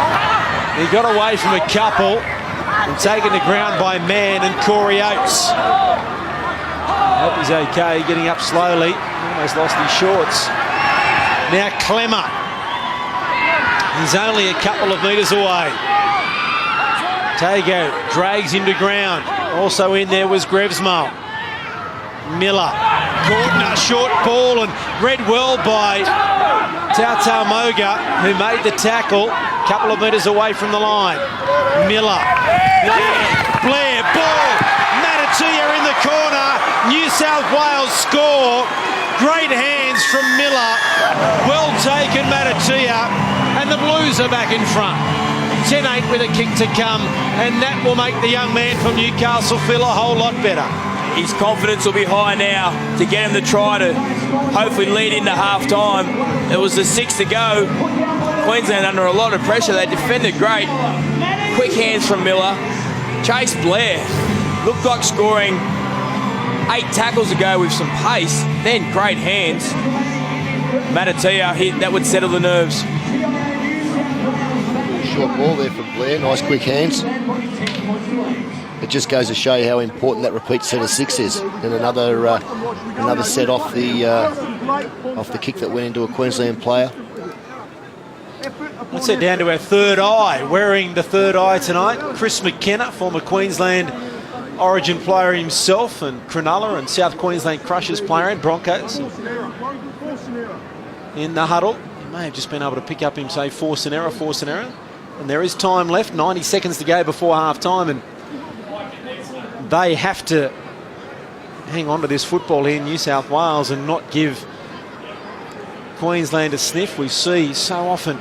He got away from a couple and taken to ground by Mann and Corey Oates. I hope he's okay, getting up slowly. Almost lost his shorts. Now Clemmer. He's only a couple of metres away. Tago drags him to ground. Also in there was Grevesma. Miller. Caught in a short ball and read well by Tautau Moga, who made the tackle. A couple of metres away from the line. Miller. Blair. Ball. Matatia in the corner. New South Wales score. Great hands from Miller. Well taken, Matatia. And the Blues are back in front. 10-8 with a kick to come. And that will make the young man from Newcastle feel a whole lot better. His confidence will be high now to get him to try to hopefully lead into half-time. It was the 6 to go. Queensland under a lot of pressure. They defended great. Quick hands from Miller. Chase Blair looked like scoring 8 tackles ago with some pace. Then great hands. Matatia hit. That would settle the nerves. Short ball there from Blair. Nice quick hands. It just goes to show you how important that repeat set of 6 is. And another set off the kick that went into a Queensland player. Let's head down to our third eye. Wearing the third eye tonight, Chris McKenna, former Queensland Origin player himself, and Cronulla and South Queensland Crushers player and Broncos. In the huddle, he may have just been able to pick up him, say, force an error. And there is time left, 90 seconds to go before half-time, and they have to hang on to this football here in New South Wales and not give Queensland a sniff. We see so often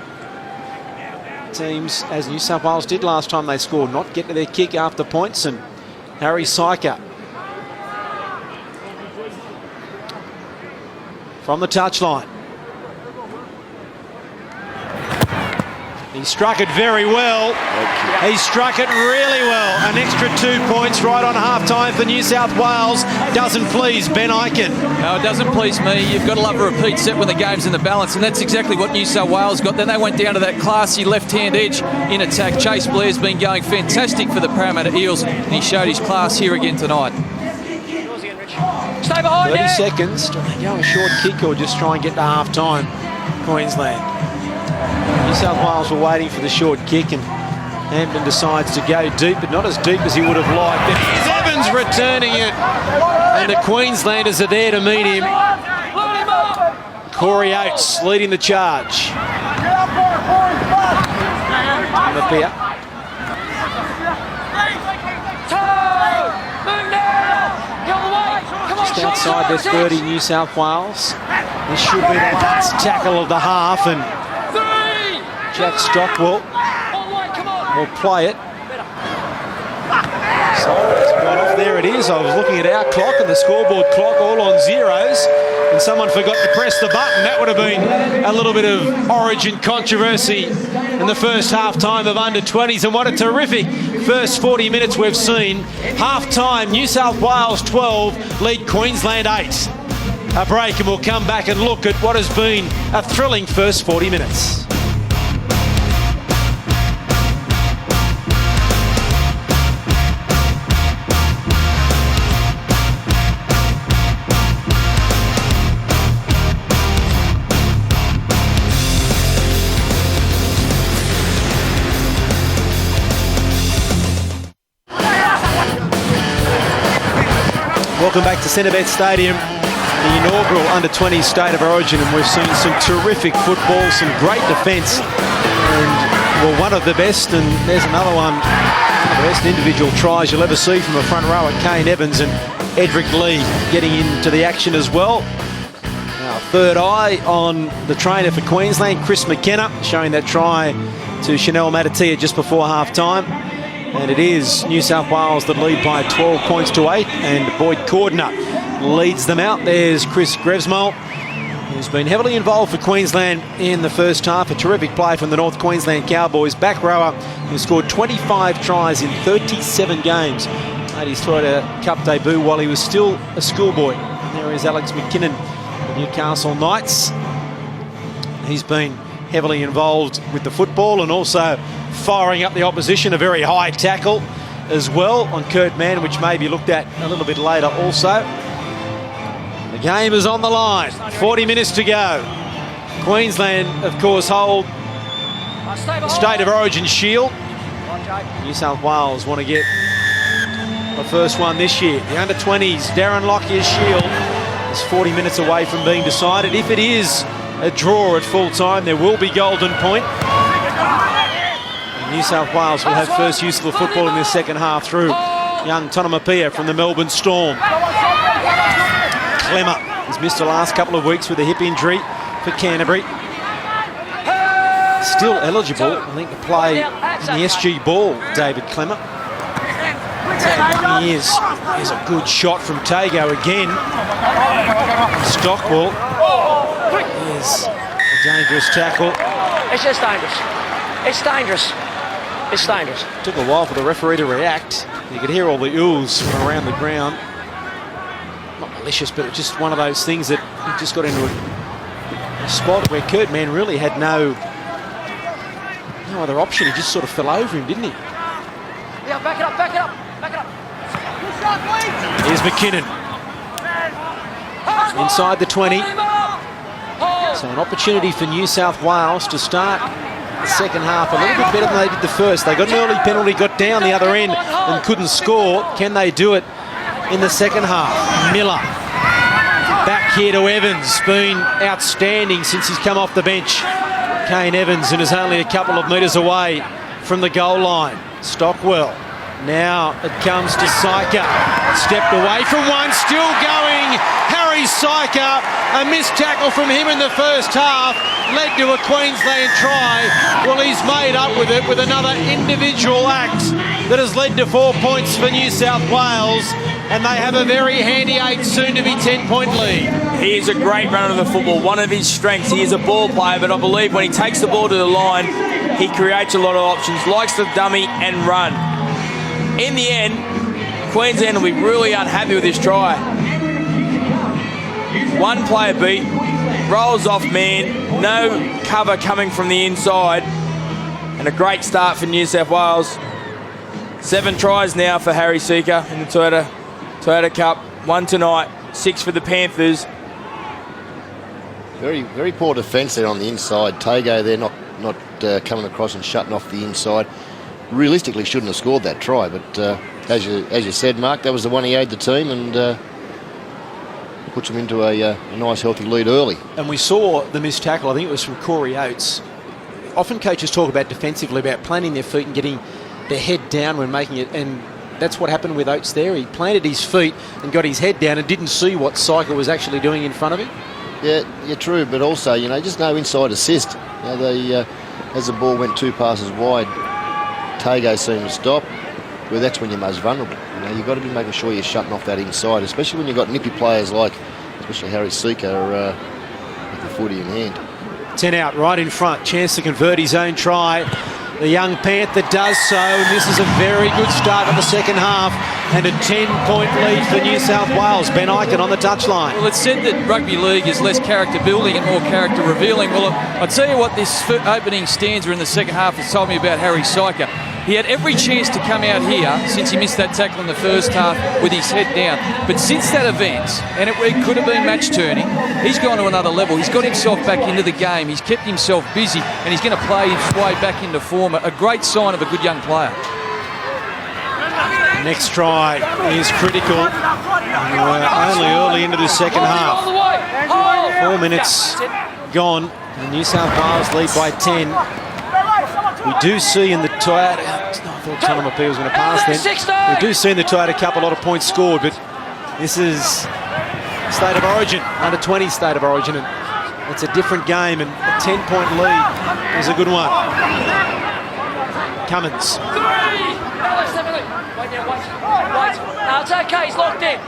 teams, as New South Wales did last time they scored, not get to their kick after points, and Harry Syker from the touchline. He struck it very well. He struck it really well. An extra 2 points right on half-time for New South Wales. Doesn't please Ben Ikin. No, it doesn't please me. You've got to love a repeat set when the game's in the balance, and that's exactly what New South Wales got. Then they went down to that classy left-hand edge in attack. Chase Blair's been going fantastic for the Parramatta Eels, and he showed his class here again tonight. Stay behind 30 seconds. Do they go a short kick or just try and get to half-time, Queensland? New South Wales were waiting for the short kick, and Hampton decides to go deep, but not as deep as he would have liked. And here's Evans returning it, and the Queenslanders are there to meet him. Corey Oates leading the charge. Just outside their 30, New South Wales. This should be the last tackle of the half, and Jack Stockwell will play it. So it's gone off. There it is. I was looking at our clock and the scoreboard clock all on zeros, and someone forgot to press the button. That would have been a little bit of Origin controversy in the first half time of under-20s, and what a terrific first 40 minutes we've seen. Half-time, New South Wales 12, lead Queensland 8. A break, and we'll come back and look at what has been a thrilling first 40 minutes. Welcome back to Centrebet Stadium, the inaugural under-20 State of Origin, and we've seen some terrific football, some great defence, and well, one of the best, and there's another one of the best individual tries you'll ever see from a front rower, Kane Evans and Edric Lee getting into the action as well. Now, third eye on the trainer for Queensland, Chris McKenna, showing that try to Chanel Matatia just before half-time. And it is New South Wales that lead by 12 points to 8, and Boyd Cordner leads them out. There's Chris Grevesmole, who's been heavily involved for Queensland in the first half. A terrific play from the North Queensland Cowboys. Back rower who scored 25 tries in 37 games. Made his Toyota Cup debut while he was still a schoolboy. And there is Alex McKinnon, the Newcastle Knights. He's been heavily involved with the football and also firing up the opposition. A very high tackle as well on Kurt Mann, which may be looked at a little bit later also. The game is on the line. 40 minutes to go. Queensland, of course, hold the State of Origin shield. New South Wales want to get the first one this year. The under-20s, Darren Lockyer's shield is 40 minutes away from being decided. If it is a draw at full time, there will be golden point. And New South Wales will have first use of the football in the second half through young Tonamapia from the Melbourne Storm. Clemmer has missed the last couple of weeks with a hip injury for Canterbury. Still eligible, I think, to play in the SG Ball, David Clemmer. Here's a good shot from Tago again. Stockwell. Here's a dangerous tackle. It's just dangerous. It's dangerous. It's dangerous. Took a while for the referee to react. You could hear all the oohs from around the ground. Not malicious, but it's just one of those things that he just got into a spot where Kurt Mann really had no other option. He just sort of fell over him, didn't he? Yeah, back it up, back it up, back it up. Here's McKinnon. Inside the 20. So an opportunity for New South Wales to start the second half a little bit better than they did the first. They got an early penalty, got down the other end and couldn't score. Can they do it in the second half? Miller. Back here to Evans. Been outstanding since he's come off the bench. Kane Evans, and is only a couple of metres away from the goal line. Stockwell Now it comes to Syker. Stepped away from one, still going. Harry Syker, a missed tackle from him in the first half, led to a Queensland try. Well, he's made up with it with another individual act that has led to 4 points for New South Wales, and they have a very handy 8, soon-to-be 10-point lead. He is a great runner of the football. One of his strengths, he is a ball player, but I believe when he takes the ball to the line, he creates a lot of options, likes to dummy and run. In the end, Queensland will be really unhappy with this try. One player beat, rolls off man, no cover coming from the inside, and a great start for New South Wales. 7 tries now for Harry Syker in the Toyota Cup. 1 tonight, 6 for the Panthers. Very, very poor defence there on the inside. Tago there not coming across and shutting off the inside. Realistically shouldn't have scored that try, but as you said, Mark, that was the one he owed the team, and puts them into a nice healthy lead early. And we saw the missed tackle, I think it was from Corey Oates. Often coaches talk about defensively, about planting their feet and getting their head down when making it, and that's what happened with Oates there. He planted his feet and got his head down and didn't see what Syker was actually doing in front of him. Yeah, true, but also, just no inside assist. As the ball went 2 passes wide, Tago seemed to stop. Well, that's when you're most vulnerable. You've got to be making sure you're shutting off that inside, especially when you've got nippy players like, especially Harry Syker, with the footy in hand. 10 out, right in front. Chance to convert his own try. The young Panther does so, and this is a very good start of the second half, and a 10-point lead for New South Wales. Ben Ikin on the touchline. Well, it's said that rugby league is less character building and more character revealing. Well, I'll tell you what this opening stanza in the second half has told me about Harry Syker. He had every chance to come out here since he missed that tackle in the first half with his head down. But since that event, and it could have been match turning, he's gone to another level. He's got himself back into the game. He's kept himself busy, and he's going to play his way back into form. A great sign of a good young player. Next try is critical. Only early into the second half. 4 minutes gone. And New South Wales lead by 10. We do see in the Toyota, I thought Tanamapi was going to pass then. We do see in the Toyota Cup a lot of points scored, but this is State of Origin, under 20 State of Origin, and it's a different game, and a 10-point lead is a good one. Cummins. No, it's okay, he's locked in.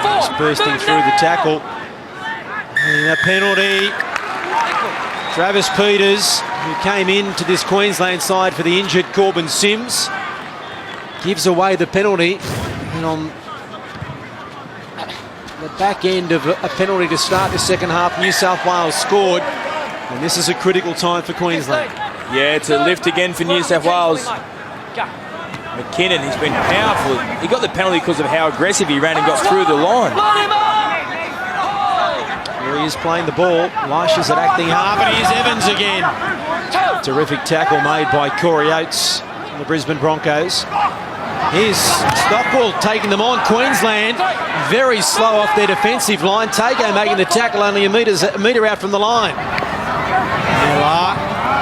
Just bursting through the tackle. And a penalty. Travis Peters, who came into this Queensland side for the injured Corbin Sims, gives away the penalty. And on the back end of a penalty to start the second half, New South Wales scored. And this is a critical time for Queensland. Yeah, it's a lift again for New South Wales. McKinnon, he's been powerful. He got the penalty because of how aggressive he ran and got through the line. Here he is playing the ball. Lashes at acting half, and here's Evans again. Terrific tackle made by Corey Oates from the Brisbane Broncos. Here's Stockwell taking them on. Queensland very slow off their defensive line. Tago making the tackle only a metre out from the line. Miller,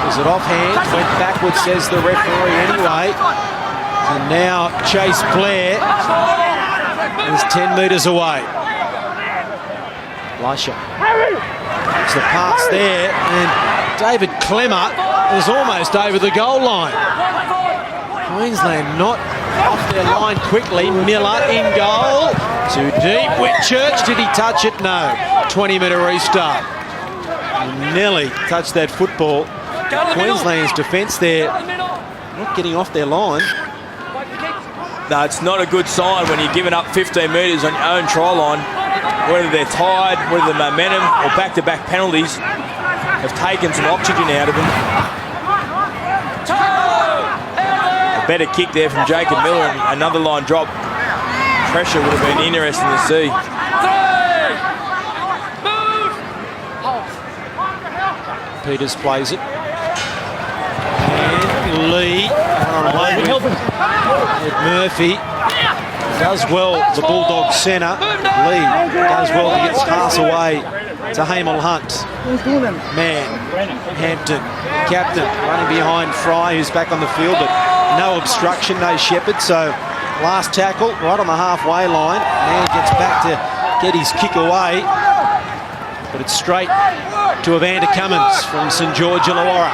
is it offhand? Went backwards, says the referee anyway. And now Chase Blair is 10 metres away. Lasher. It's the pass there, and David Clemmer is almost over the goal line. Queensland not off their line quickly. Miller in goal. Too deep. Whitchurch, did he touch it? No. 20-minute restart. Nelly touched that football. Queensland's defence there not getting off their line. No, it's not a good sign when you're giving up 15 metres on your own try line. Whether they're tired, whether the momentum or back-to-back penalties have taken some oxygen out of them. A better kick there from Jacob Miller, and another line drop. Pressure would have been interesting to see. Peters plays it. And Lee on one with Murphy. Does well, the Bulldog centre. Lee does well to get the pass away to Hamel Hunt. Man, Hampton, captain, running behind Fry, who's back on the field, but no obstruction, no Shepherd. So last tackle, right on the halfway line. Man gets back to get his kick away, but it's straight to Evander Cummins from St George Illawarra.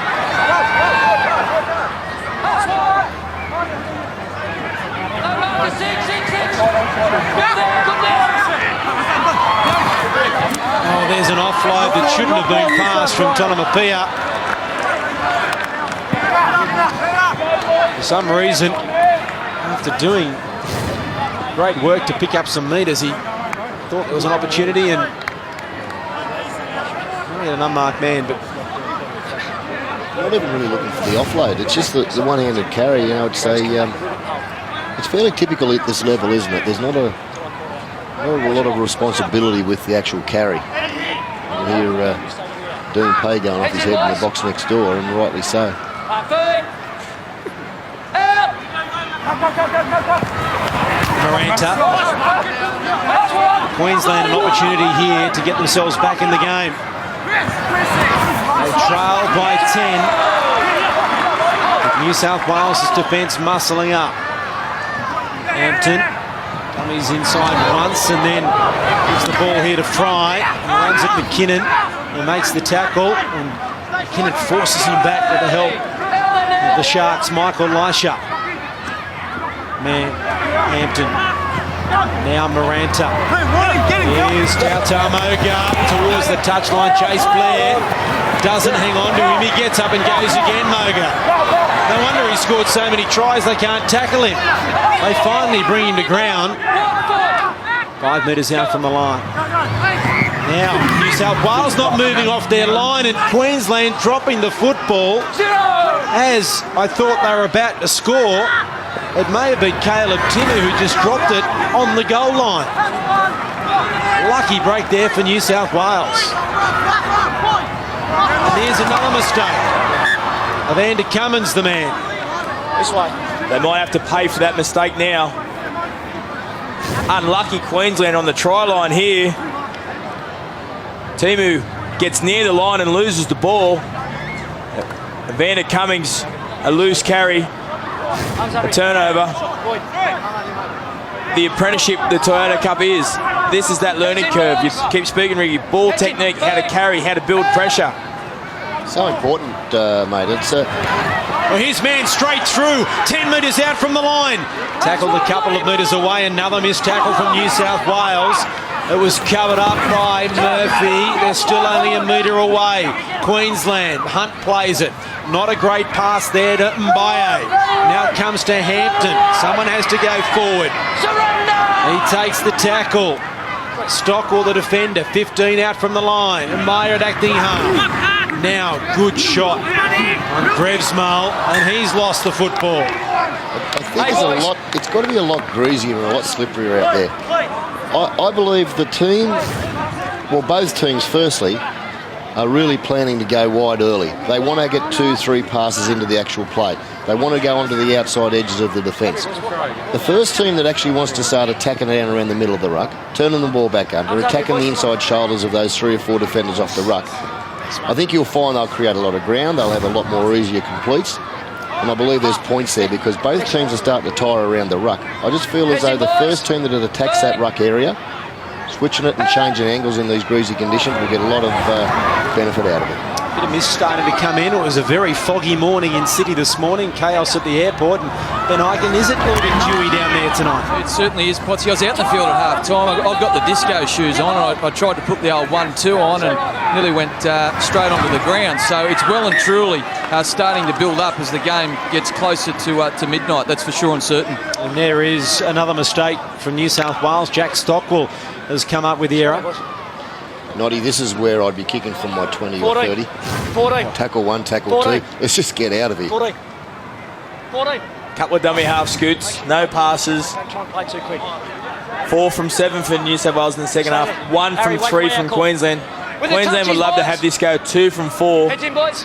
Oh, there's an offload that shouldn't have been passed from Tonamapia. For some reason, after doing great work to pick up some metres, he thought there was an opportunity and he had an unmarked man, but not even really looking for the offload. It's just the one-handed carry. You know, it's fairly typical at this level, isn't it? There's not a lot of responsibility with the actual carry. You hear Dean Pay going off his head in the box next door, and rightly so. Maranta. Queensland an opportunity here to get themselves back in the game. They trail by 10. With New South Wales' defence muscling up. Hampton dummies inside once and then gives the ball here to Fry. And runs at McKinnon, who makes the tackle. And McKinnon forces him back with the help of the Sharks' Michael Lisha. Man, Hampton. Now Maranta. Here's Tautamoga towards the touchline. Chase Blair doesn't hang on to him. He gets up and goes again, Moga. No wonder he scored so many tries, they can't tackle him. They finally bring him to ground. 5 metres out from the line. Now, New South Wales not moving off their line and Queensland dropping the football. As I thought they were about to score, it may have been Caleb Timmer who just dropped it on the goal line. Lucky break there for New South Wales. And there's another mistake. Evander Cummins, the man. This way. They might have to pay for that mistake now. Unlucky Queensland on the try line here. Timu gets near the line and loses the ball. Evander Cummins, a loose carry. A turnover. The apprenticeship the Toyota Cup is. This is that learning curve. You keep speaking, Ricky. Ball technique, how to carry, how to build pressure. So important, mate. It's well, his man straight through, 10 metres out from the line. Tackled a couple of metres away, another missed tackle from New South Wales. It was covered up by Murphy. They're still only a metre away. Queensland, Hunt plays it. Not a great pass there to Mbaye. Now it comes to Hampton. Someone has to go forward. He takes the tackle. Stockwell, the defender, 15 out from the line. Mbaye at acting half. Now, good shot on Grevsmal, and he's lost the football. I think it's got to be a lot greasier and a lot slipperier out there. I believe the team, well, both teams, firstly, are really planning to go wide early. They want to get 2-3 passes into the actual play. They want to go onto the outside edges of the defence. The first team that actually wants to start attacking down around the middle of the ruck, turning the ball back under, attacking the inside shoulders of those 3 or 4 defenders off the ruck, I think you'll find they'll create a lot of ground. They'll have a lot more easier completes. And I believe there's points there because both teams are starting to tire around the ruck. I just feel as though the first team that attacks that ruck area, switching it and changing angles in these greasy conditions, will get a lot of benefit out of it. Bit of mist starting to come in. It was a very foggy morning in Sydney this morning. Chaos at the airport. And Ben Eichen, is it a little bit dewy down there tonight? It certainly is, Potsy. I was out in the field at half time. I've got the disco shoes on. And I tried to put the old 1-2 on and nearly went straight onto the ground. So it's well and truly starting to build up as the game gets closer to midnight. That's for sure and certain. And there is another mistake from New South Wales. Jack Stockwell has come up with the error. Noddy, this is where I'd be kicking from my 20 or 30. 14. Tackle 1, tackle 2. Let's just get out of here. 14. Couple of dummy half scoots, no passes. Don't try and play too quick. 4 from 7 for New South Wales in the second half. 1 from 3 from Queensland. Queensland would love to have this go 2 from 4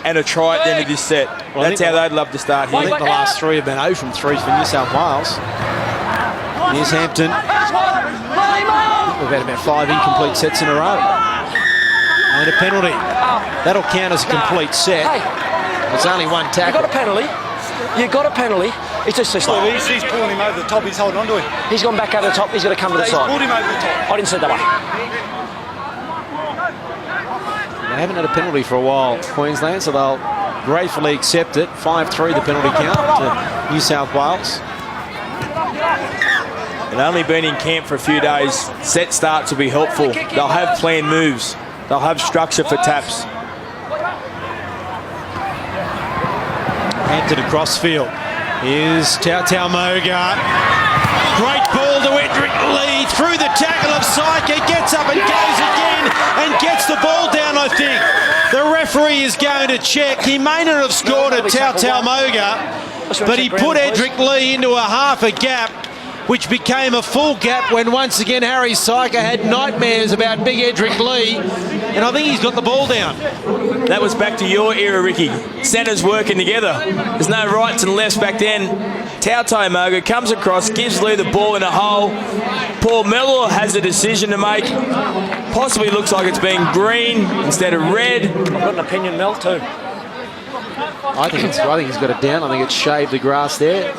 and a try at the end of this set. That's how they'd love to start here. I think the last 3 have been 0 from 3 for New South Wales. Here's Hampton. We've had about 5 incomplete sets in a row. And a penalty. That'll count as a complete set. Hey. It's only one tackle. You got a penalty. You got a penalty. It's just this. Well, he's pulling him over the top. He's holding on to him. He's gone back over the top. He's going to come to the side. He's pulled him over the top. I didn't see that one. They haven't had a penalty for a while, Queensland, so they'll gratefully accept it. 5-3 the penalty count to New South Wales. And only been in camp for a few days. Set starts will be helpful. They'll have planned moves. They'll have structure for taps. Hampton across field. Here's Tautau Moga. Great ball to Edric Lee through the tackle of Syker. Gets up and goes again and gets the ball down, I think. The referee is going to check. He may not have scored at Tautau Moga, but he put Edric Lee into a half a gap, which became a full gap when once again Harry Syker had nightmares about big Edric Lee, and I think he's got the ball down. That was back to your era, Ricky. Centres working together. There's no rights and lefts back then. Tautau Moga comes across, gives Lee the ball in a hole. Paul Mellor has a decision to make. Possibly looks like it's being green instead of red. I've got an opinion, Mel, too. I think he's got it down. I think it's shaved the grass there.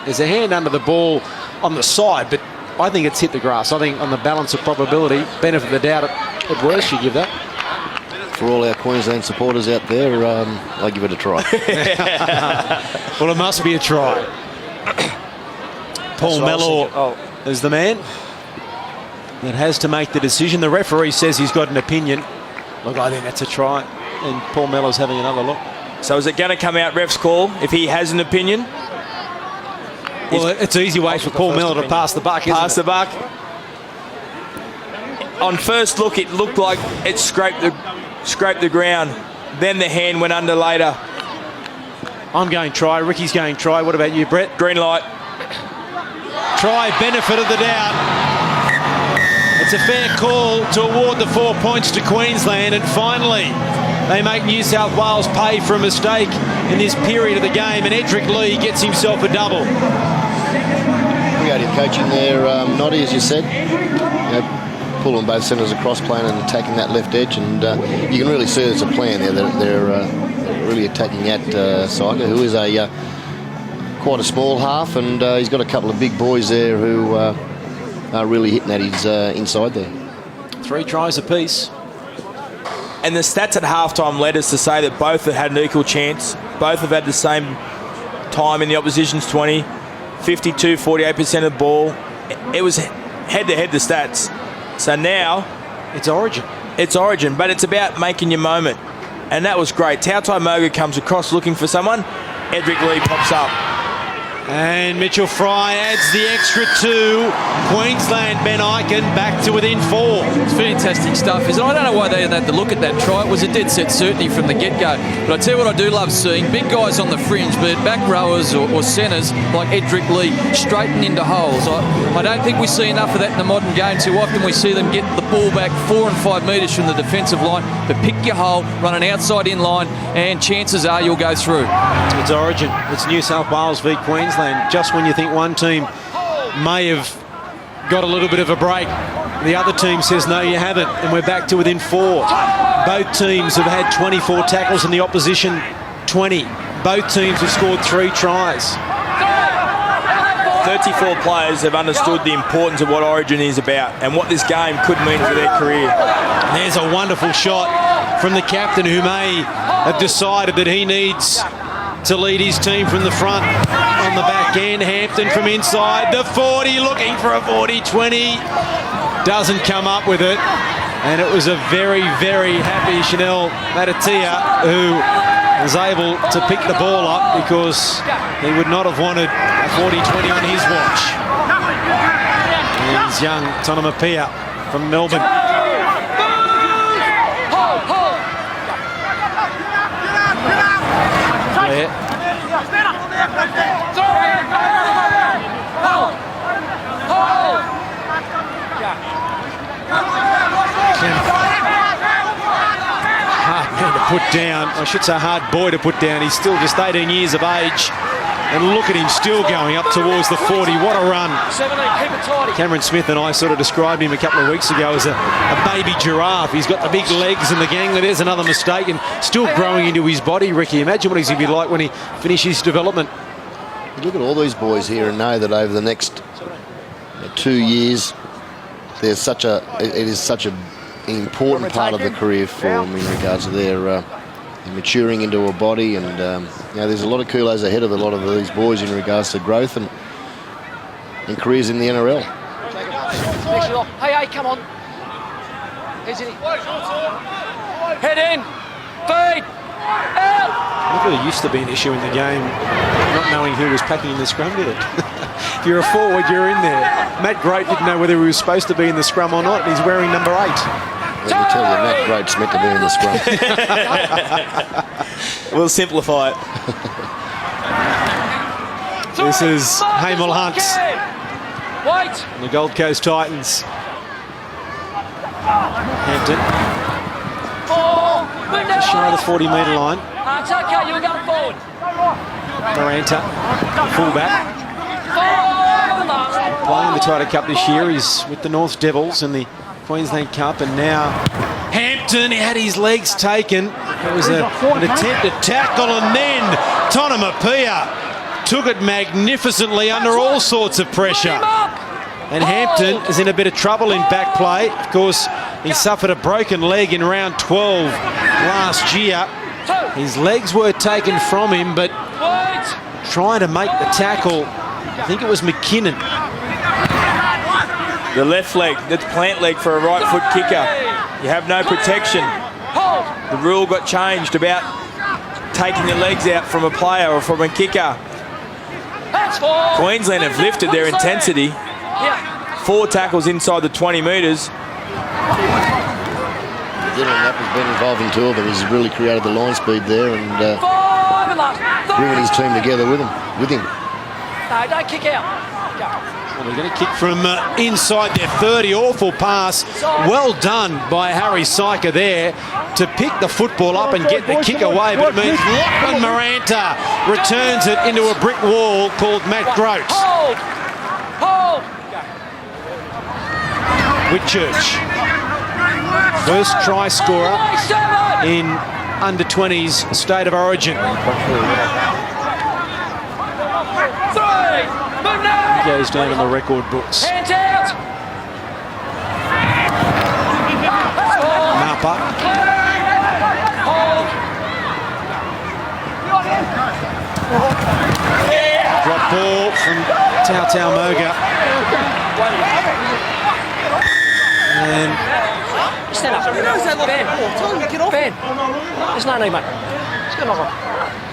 There's a hand under the ball on the side, but I think it's hit the grass. I think on the balance of probability, benefit of the doubt, at worst you give that. For all our Queensland supporters out there, I give it a try. Well, it must be a try. Paul Mellor is the man that has to make the decision. The referee says he's got an opinion. Look, I think that's a try, and Paul Mellor's having another look. So is it going to come out ref's call if he has an opinion? Well, it's an easy way for Paul Mellor to pass the buck, isn't Pass it? the buck. On first look, it looked like it scraped the ground. Then the hand went under later. I'm going try. Ricky's going try. What about you, Brett? Green light. Try, benefit of the doubt. It's a fair call to award the 4 points to Queensland, and finally they make New South Wales pay for a mistake in this period of the game, and Edric Lee gets himself a double. Creative coaching there, Noddy, as you said. You know, pulling both centres across, playing and attacking that left edge, and you can really see there's a plan there. They're really attacking at Syker, who is a quite a small half, and he's got a couple of big boys there who are really hitting at his inside there. 3 tries apiece. And the stats at halftime led us to say that both have had an equal chance. Both have had the same time in the opposition's 20. 52, 48% of the ball. It was head-to-head, the stats. So now... It's Origin. It's Origin, but it's about making your moment. And that was great. Tautau Moga comes across looking for someone. Edric Lee pops up. And Mitchell Fry adds the extra 2. Queensland, Ben Ikin back to within 4. It's fantastic stuff, isn't it? I don't know why they had to look at that try. It was a dead set certainty from the get-go. But I tell you what I do love seeing, big guys on the fringe, but back rowers or centres like Edric Lee straighten into holes. I don't think we see enough of that in the modern game. Too often we see them get the ball back 4 and 5 metres from the defensive line, but pick your hole, run an outside in line, and chances are you'll go through. It's Origin. It's New South Wales v Queensland. Just when you think one team may have got a little bit of a break, the other team says no, you haven't, and we're back to within 4. Both teams have had 24 tackles and the opposition 20. Both teams have scored 3 tries. 34 players have understood the importance of what Origin is about and what this game could mean for their career. There's a wonderful shot from the captain, who may have decided that he needs to lead his team from the front. On the back end, Hampton from inside the 40, looking for a 40-20. Doesn't come up with it. And it was a very, very happy Chanel Matatia who was able to pick the ball up, because he would not have wanted a 40-20 on his watch. Here's young Tonamapia from Melbourne. Hard man to put down. I should say hard boy to put down. He's still just 18 years of age. And look at him still going up towards the 40. What a run. 17, keep it tidy. Cameron Smith and I sort of described him a couple of weeks ago as a baby giraffe. He's got the big legs and the gangler. There's another mistake, and still growing into his body, Ricky. Imagine what he's going to be like when he finishes development. You look at all these boys here and know that over the next 2 years, it is such an important part of the career for them in regards to their maturing into a body, and there's a lot of kilos ahead of a lot of these boys in regards to growth and careers in the NRL. Hey, come on. He's in. Head in. Feed. Out. Never really used to be an issue in the game, not knowing who was packing in the scrum, did it? If you're a forward, you're in there. Matt Grote didn't know whether he was supposed to be in the scrum or not, and he's wearing number 8. Let me tell you, Matt Grote's meant to be in the scrum. We'll simplify it. This is Hamill Hunt. Wait. The Gold Coast Titans. Hampton. Just shy of the 40-metre line. It's okay, you're going forward. Maranta, fullback. Playing the Title Cup this year. He's with the North Devils in the Queensland Cup, and now Hampton had his legs taken. It was an attempt to tackle, and then Tonamapia took it magnificently under all sorts of pressure. And Hampton is in a bit of trouble in back play. Of course, he suffered a broken leg in round 12 last year. His legs were taken from him, but trying to make the tackle, I think it was McKinnon. The left leg, that's plant leg for a right foot kicker. You have no protection. The rule got changed about taking the legs out from a player or from a kicker. Queensland have lifted their intensity. 4 tackles inside the 20 metres. Dylan Knapp has been involved in 2 of them. He's really created the line speed there and bringing his team together with him. No, don't kick out. Go. Well, they're going to kick from inside their 30. Awful pass. Well done by Harry Syker there to pick the football up and get the kick away. But it means Lachlan Maranta returns it into a brick wall called Matt Grote. Hold. Whitchurch, first try scorer in under-20s State of Origin. He goes down in the record books. Hands out. Napa. Drop ball from Tau Moga. And stand up. Ben. There's no need, mate. Let's go knock on.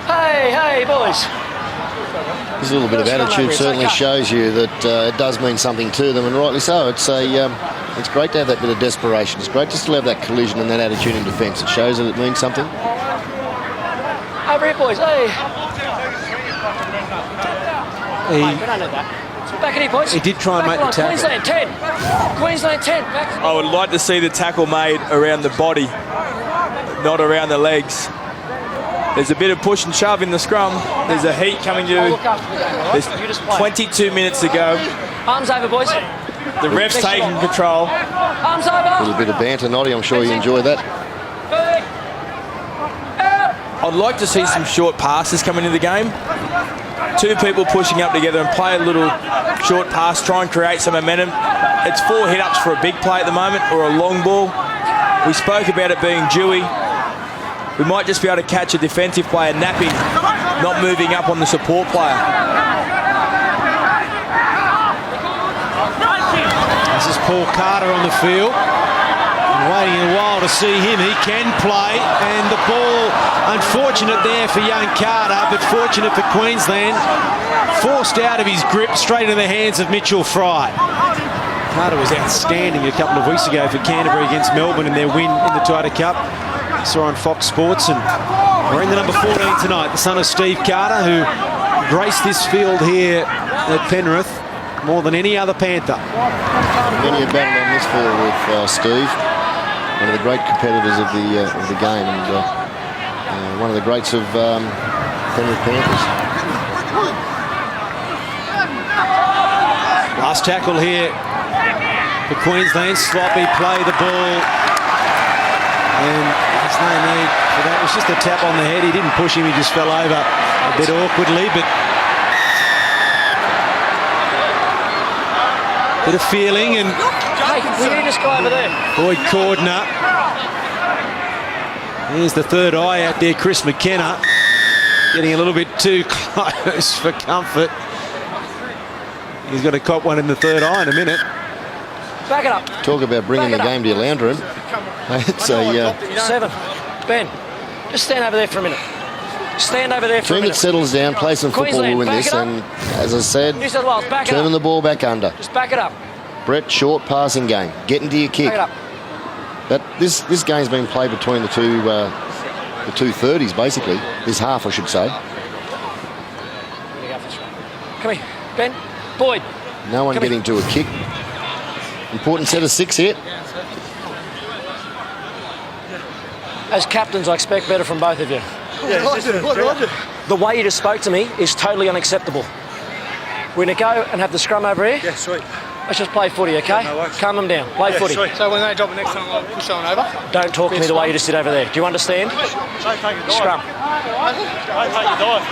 Hey, boys. This little bit of attitude certainly shows you that it does mean something to them, and rightly so. It's great to have that bit of desperation. It's great to still have that collision and that attitude in defence. It shows that it means something. Over here, boys. Hey. We don't need that. Back in here, boys. He did try and make the tackle. Queensland 10. Queensland 10. Back. I would like to see the tackle made around the body, not around the legs. There's a bit of push and shove in the scrum. There's a heat coming to. There's 22 minutes to go. Arms over, boys. The ref's taking control. Arms over. A little bit of banter, Noddy. I'm sure you enjoy that. I'd like to see some short passes coming into the game. 2 people pushing up together and play a little short pass, try and create some momentum. It's 4 hit-ups for a big play at the moment, or a long ball. We spoke about it being dewy. We might just be able to catch a defensive player napping, not moving up on the support player. This is Paul Carter on the field. Waiting a while to see him. He can play, and the ball, unfortunate there for young Carter, but fortunate for Queensland. Forced out of his grip, straight into the hands of Mitchell Fry. Carter was outstanding a couple of weeks ago for Canterbury against Melbourne in their win in the Title Cup. Saw on Fox Sports, and we're in the number 14 tonight, the son of Steve Carter, who graced this field here at Penrith more than any other Panther. Many a battle on this field with Steve. One of the great competitors of the game, and one of the greats of Penrith Panthers. Last tackle here for Queensland. Sloppy play the ball. And there's no need for that. It was just a tap on the head. He didn't push him. He just fell over a bit awkwardly. But bit of feeling. And hey, we need this guy over there. Boyd Cordner. Here's the third eye out there, Chris McKenna. Getting a little bit too close for comfort. He's got to cop one in the third eye in a minute. Back it up. Talk about bringing the game to your lounge room. It's a 7. Ben, just stand over there for a minute. Stand over there for a team minute. that settles down, play some football, Queensland, will win this. And as I said, New South Wales, back it turning up. the ball back under. Just back it up. Brett, short passing game. Get into your kick. Back it up. But this game's been played between the two 30s, basically. This half, I should say. Come here, Ben. Boyd. No one getting to a kick. Important set of 6 here. As captains, I expect better from both of you. The way you just spoke to me is totally unacceptable. We're going to go and have the scrum over here. Yeah, sweet. Let's just play footy, okay? No worries. Calm them down. Play footy. Sweet. So when they drop it next time, I'll push someone over? Don't talk to me the way you just did over there. Do you understand? Don't take a dive. Scrum. Don't take a dive.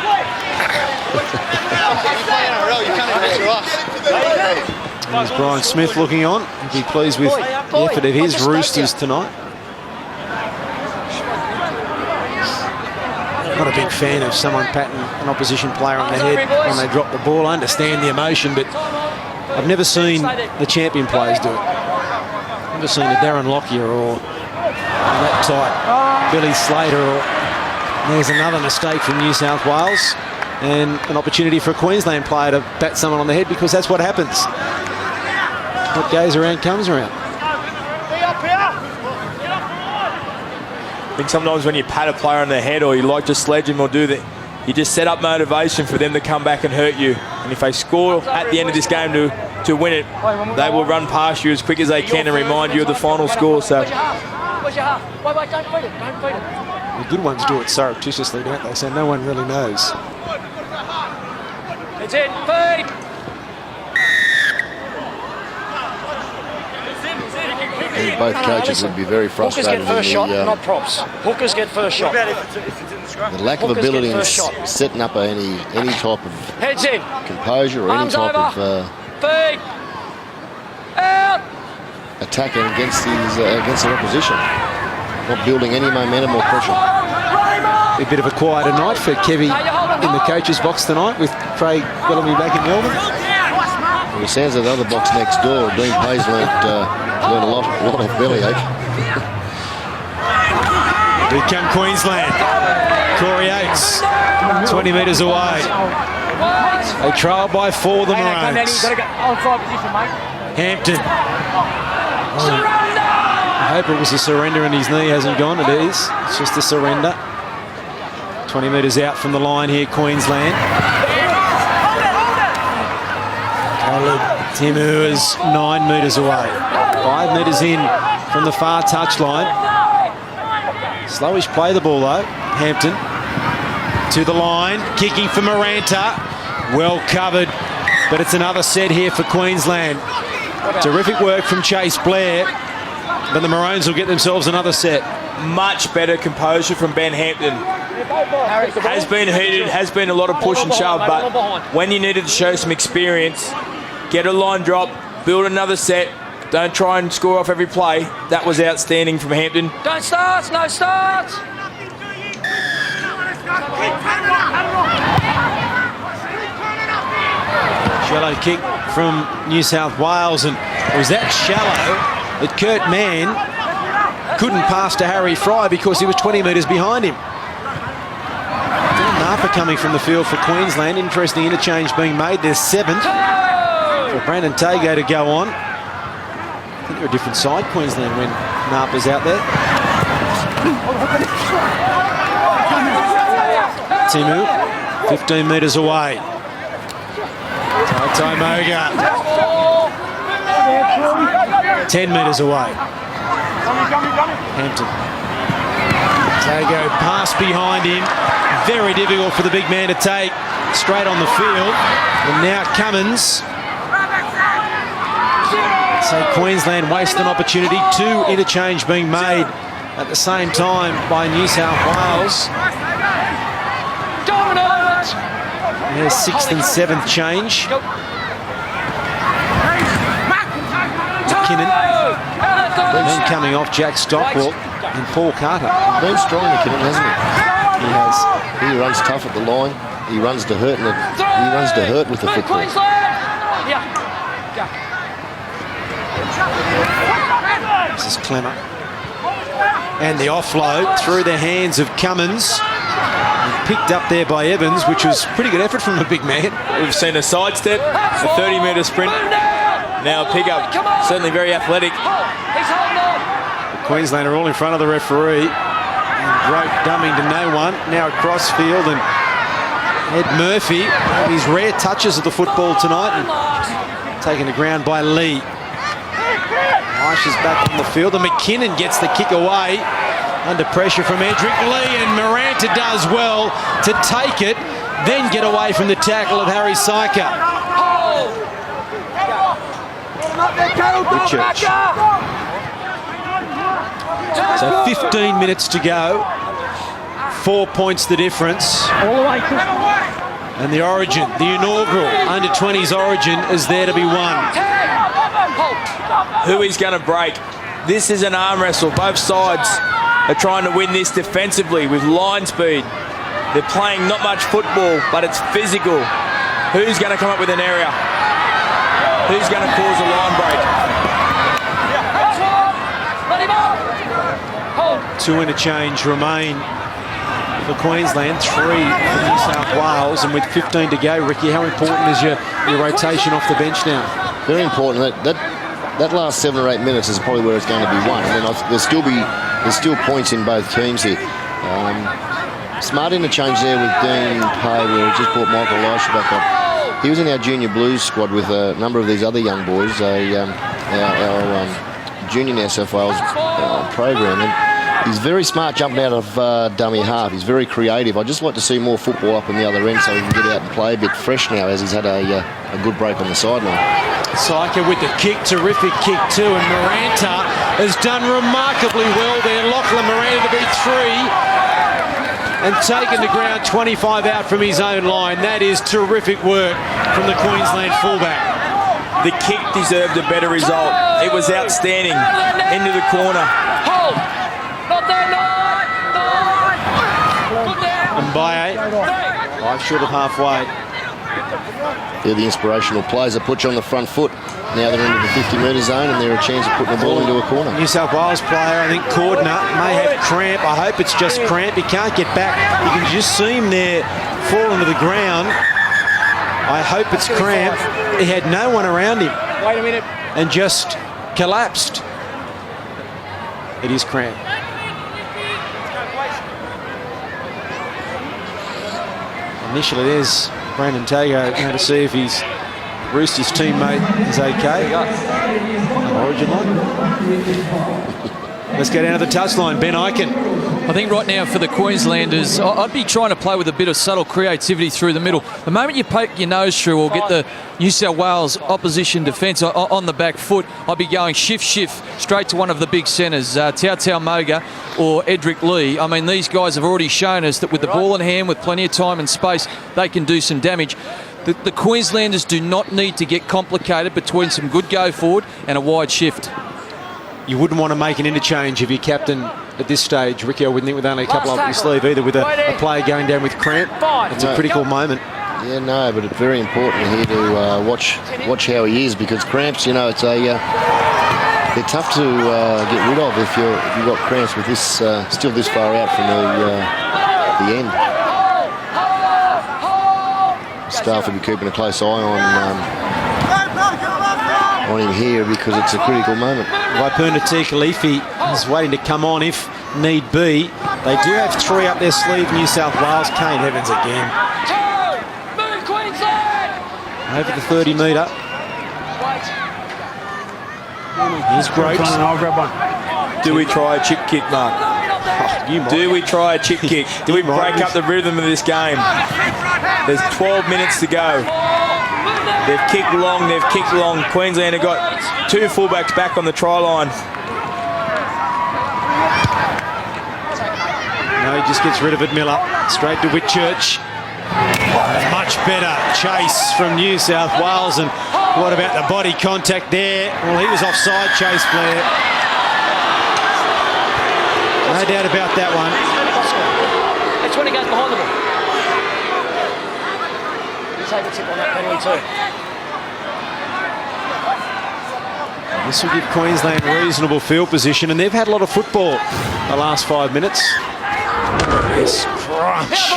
You play NRL, you can't even measure us. There's Brian Smith looking on. He'll be pleased with the effort of his Roosters tonight. Not a big fan of someone patting an opposition player on the head when they drop the ball. I understand the emotion, but I've never seen the champion players do it. Never seen a Darren Lockyer or that type, Billy Slater. Or there's another mistake from New South Wales and an opportunity for a Queensland player to bat someone on the head, because that's what happens. What goes around comes around. I think sometimes when you pat a player on the head or you like to sledge him or do that, you just set up motivation for them to come back and hurt you. And if they score at the end of this game to win it, they will run past you as quick as they can and remind you of the final score. So Where's your half? Wait, don't feed it. Don't feed it. The good ones do it surreptitiously, don't they? So no one really knows. It's in. Feed. Both coaches would be very frustrated. Hookers get first shot, in not props. Hookers get first shot. the lack of Hookers ability get in first shot. setting up any type of Heads in. composure or Arms any type over. of Feed. Out. attacking against their opposition. Not building any momentum or pressure. A bit of a quieter night for Kevy in the coach's box tonight, with Craig Bellamy back in Melbourne. Well, it sounds like the other box next door. Dean Pay's learned a lot of bellyache. Here come Queensland. Corey Oates, 20 metres away. They trail by 4, the Maroons. Hampton. I hope it was a surrender and his knee hasn't gone. It is. It's just a surrender. 20 metres out from the line here, Queensland. Caleb Timu is 9 metres away. 5 metres in from the far touchline. Slowish play the ball though. Hampton to the line, kicking for Maranta. Well covered, but it's another set here for Queensland. Terrific work from Chase Blair, but the Maroons will get themselves another set. much better composure from Ben Hampton. Has been heated, has been a lot of push and shove, but when you needed to show some experience, get a line drop, build another set, don't try and score off every play. That was outstanding from Hampton. Don't start, no starts. Shallow kick from New South Wales, and it was that shallow that Kurt Mann couldn't pass to Harry Fry because he was 20 metres behind him. Napa coming from the field for Queensland. Interesting interchange being made. There's 7th for Brandon Tago to go on. I think they're a different side, Queensland, when Napa's out there. Timu, 15 metres away. Tai Moga, 10 metres away. Hampton. Tago pass behind him. Very difficult for the big man to take straight on the field. And now Cummins So Queensland waste an opportunity. 2 interchange being made at the same time by New South Wales. There's 6th and 7th change. McKinnon. Then coming off Jack Stockwell and Paul Carter. Been strong, McKinnon, hasn't he? He has. He runs tough at the line. He runs to hurt, and he runs to hurt with the football. This is Clemmer. And the offload through the hands of Cummins. Picked up there by Evans, which was pretty good effort from a big man. We've seen a sidestep, a 30-metre sprint. Now a pick-up, certainly very athletic. Queensland are all in front of the referee. Great dumbing to no one. Now across field, and Ed Murphy, his rare touches of the football tonight, and taken to ground by Lee. Marsh is back on the field, and McKinnon gets the kick away under pressure from Edric Lee, and Miranda does well to take it, then get away from the tackle of Harry Syker. Whitchurch. So 15 minutes to go. 4 points the difference. And the Origin, the inaugural under-20s Origin, is there to be won. Who is going to break? This is an arm wrestle. Both sides are trying to win this defensively with line speed. They're playing not much football, but it's physical. Who's going to come up with an area? Who's going to cause a line break? 2 interchange remain for Queensland, 3 for New South Wales, and with 15 to go, Ricky, how important is your rotation off the bench now? Very important. That last 7 or 8 minutes is probably where it's going to be won. And then there's still points in both teams here. Smart interchange there with Dean Pay, where he just brought Michael Elisha back up. He was in our junior blues squad with a number of these other young boys, our junior New South Wales program. And he's very smart jumping out of dummy half. He's very creative. I'd just like to see more football up on the other end so he can get out and play a bit fresh now, as he's had a good break on the sideline. Syker with the kick, terrific kick too, and Miranda has done remarkably well there. Lachlan Miranda to be 3 and taken to ground, 25 out from his own line. That is terrific work from the Queensland fullback. The kick deserved a better result. It was outstanding. Into the corner. Mbaye, 5 short of halfway. They're the inspirational players that put you on the front foot. Now they're into the 50-metre zone, and they're a chance of putting the ball into a corner. New South Wales player, I think Cordner, may have cramp. I hope it's just cramp. He can't get back. You can just see him there falling to the ground. I hope it's cramp. He had no one around him. Wait a minute. And just collapsed. It is cramp. Initially, there's Brandon Tago going to see if his Roosters teammate is okay. Origin line. Let's go down to the touchline. Ben Eichen. I think right now for the Queenslanders, I'd be trying to play with a bit of subtle creativity through the middle. The moment you poke your nose through or get the New South Wales opposition defence on the back foot, I'd be going shift straight to one of the big centres, Tautau Moga or Edric Lee. I mean, these guys have already shown us that with the ball in hand, with plenty of time and space, they can do some damage. The Queenslanders do not need to get complicated between some good go forward and a wide shift. You wouldn't want to make an interchange if your captain at this stage, Ricky, I wouldn't think with only a couple up your sleeve either, with a player going down with cramp. It's a critical moment. Yeah, no, but it's very important here to watch how he is, because cramps, you know, it's they're tough to get rid of if you've got cramps with this still this far out from the end. Staff will be keeping a close eye on him here, because it's a critical moment. Waipuna Tikalifi is waiting to come on if need be. They do have 3 up their sleeve, New South Wales. Kane Evans again. Over the 30-metre. Here's Gropes. Do we try a chip kick, Mark? Do we try a chip kick? Do we break up the rhythm of this game? There's 12 minutes to go. They've kicked long, Queensland have got 2 fullbacks back on the try line. No, he just gets rid of it, Miller. Straight to Whitchurch. A much better chase from New South Wales. And what about the body contact there? Well, he was offside, Chase Blair. No doubt about that one. That's when he goes behind the ball. You take a tip on that penalty too. This will give Queensland reasonable field position, and they've had a lot of football the last 5 minutes. Yes, crunch.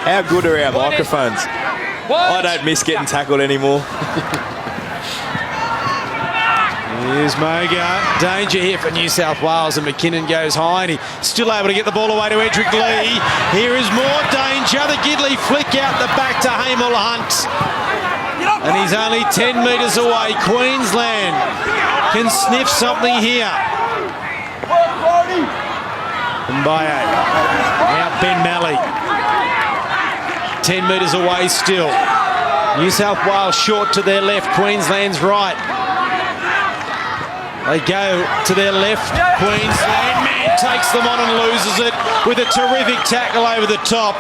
How good are our microphones? I don't miss getting tackled anymore. Here's Moga. Danger here for New South Wales, and McKinnon goes high, and he's still able to get the ball away to Edric Lee. Here is more danger. The Gidley flick out the back to Hamel Hunt. And he's only 10 metres away. Queensland can sniff something here. Mbaye. Now Ben Malley. 10 metres away still. New South Wales short to their left. Queensland's right. They go to their left. Queensland man takes them on and loses it with a terrific tackle over the top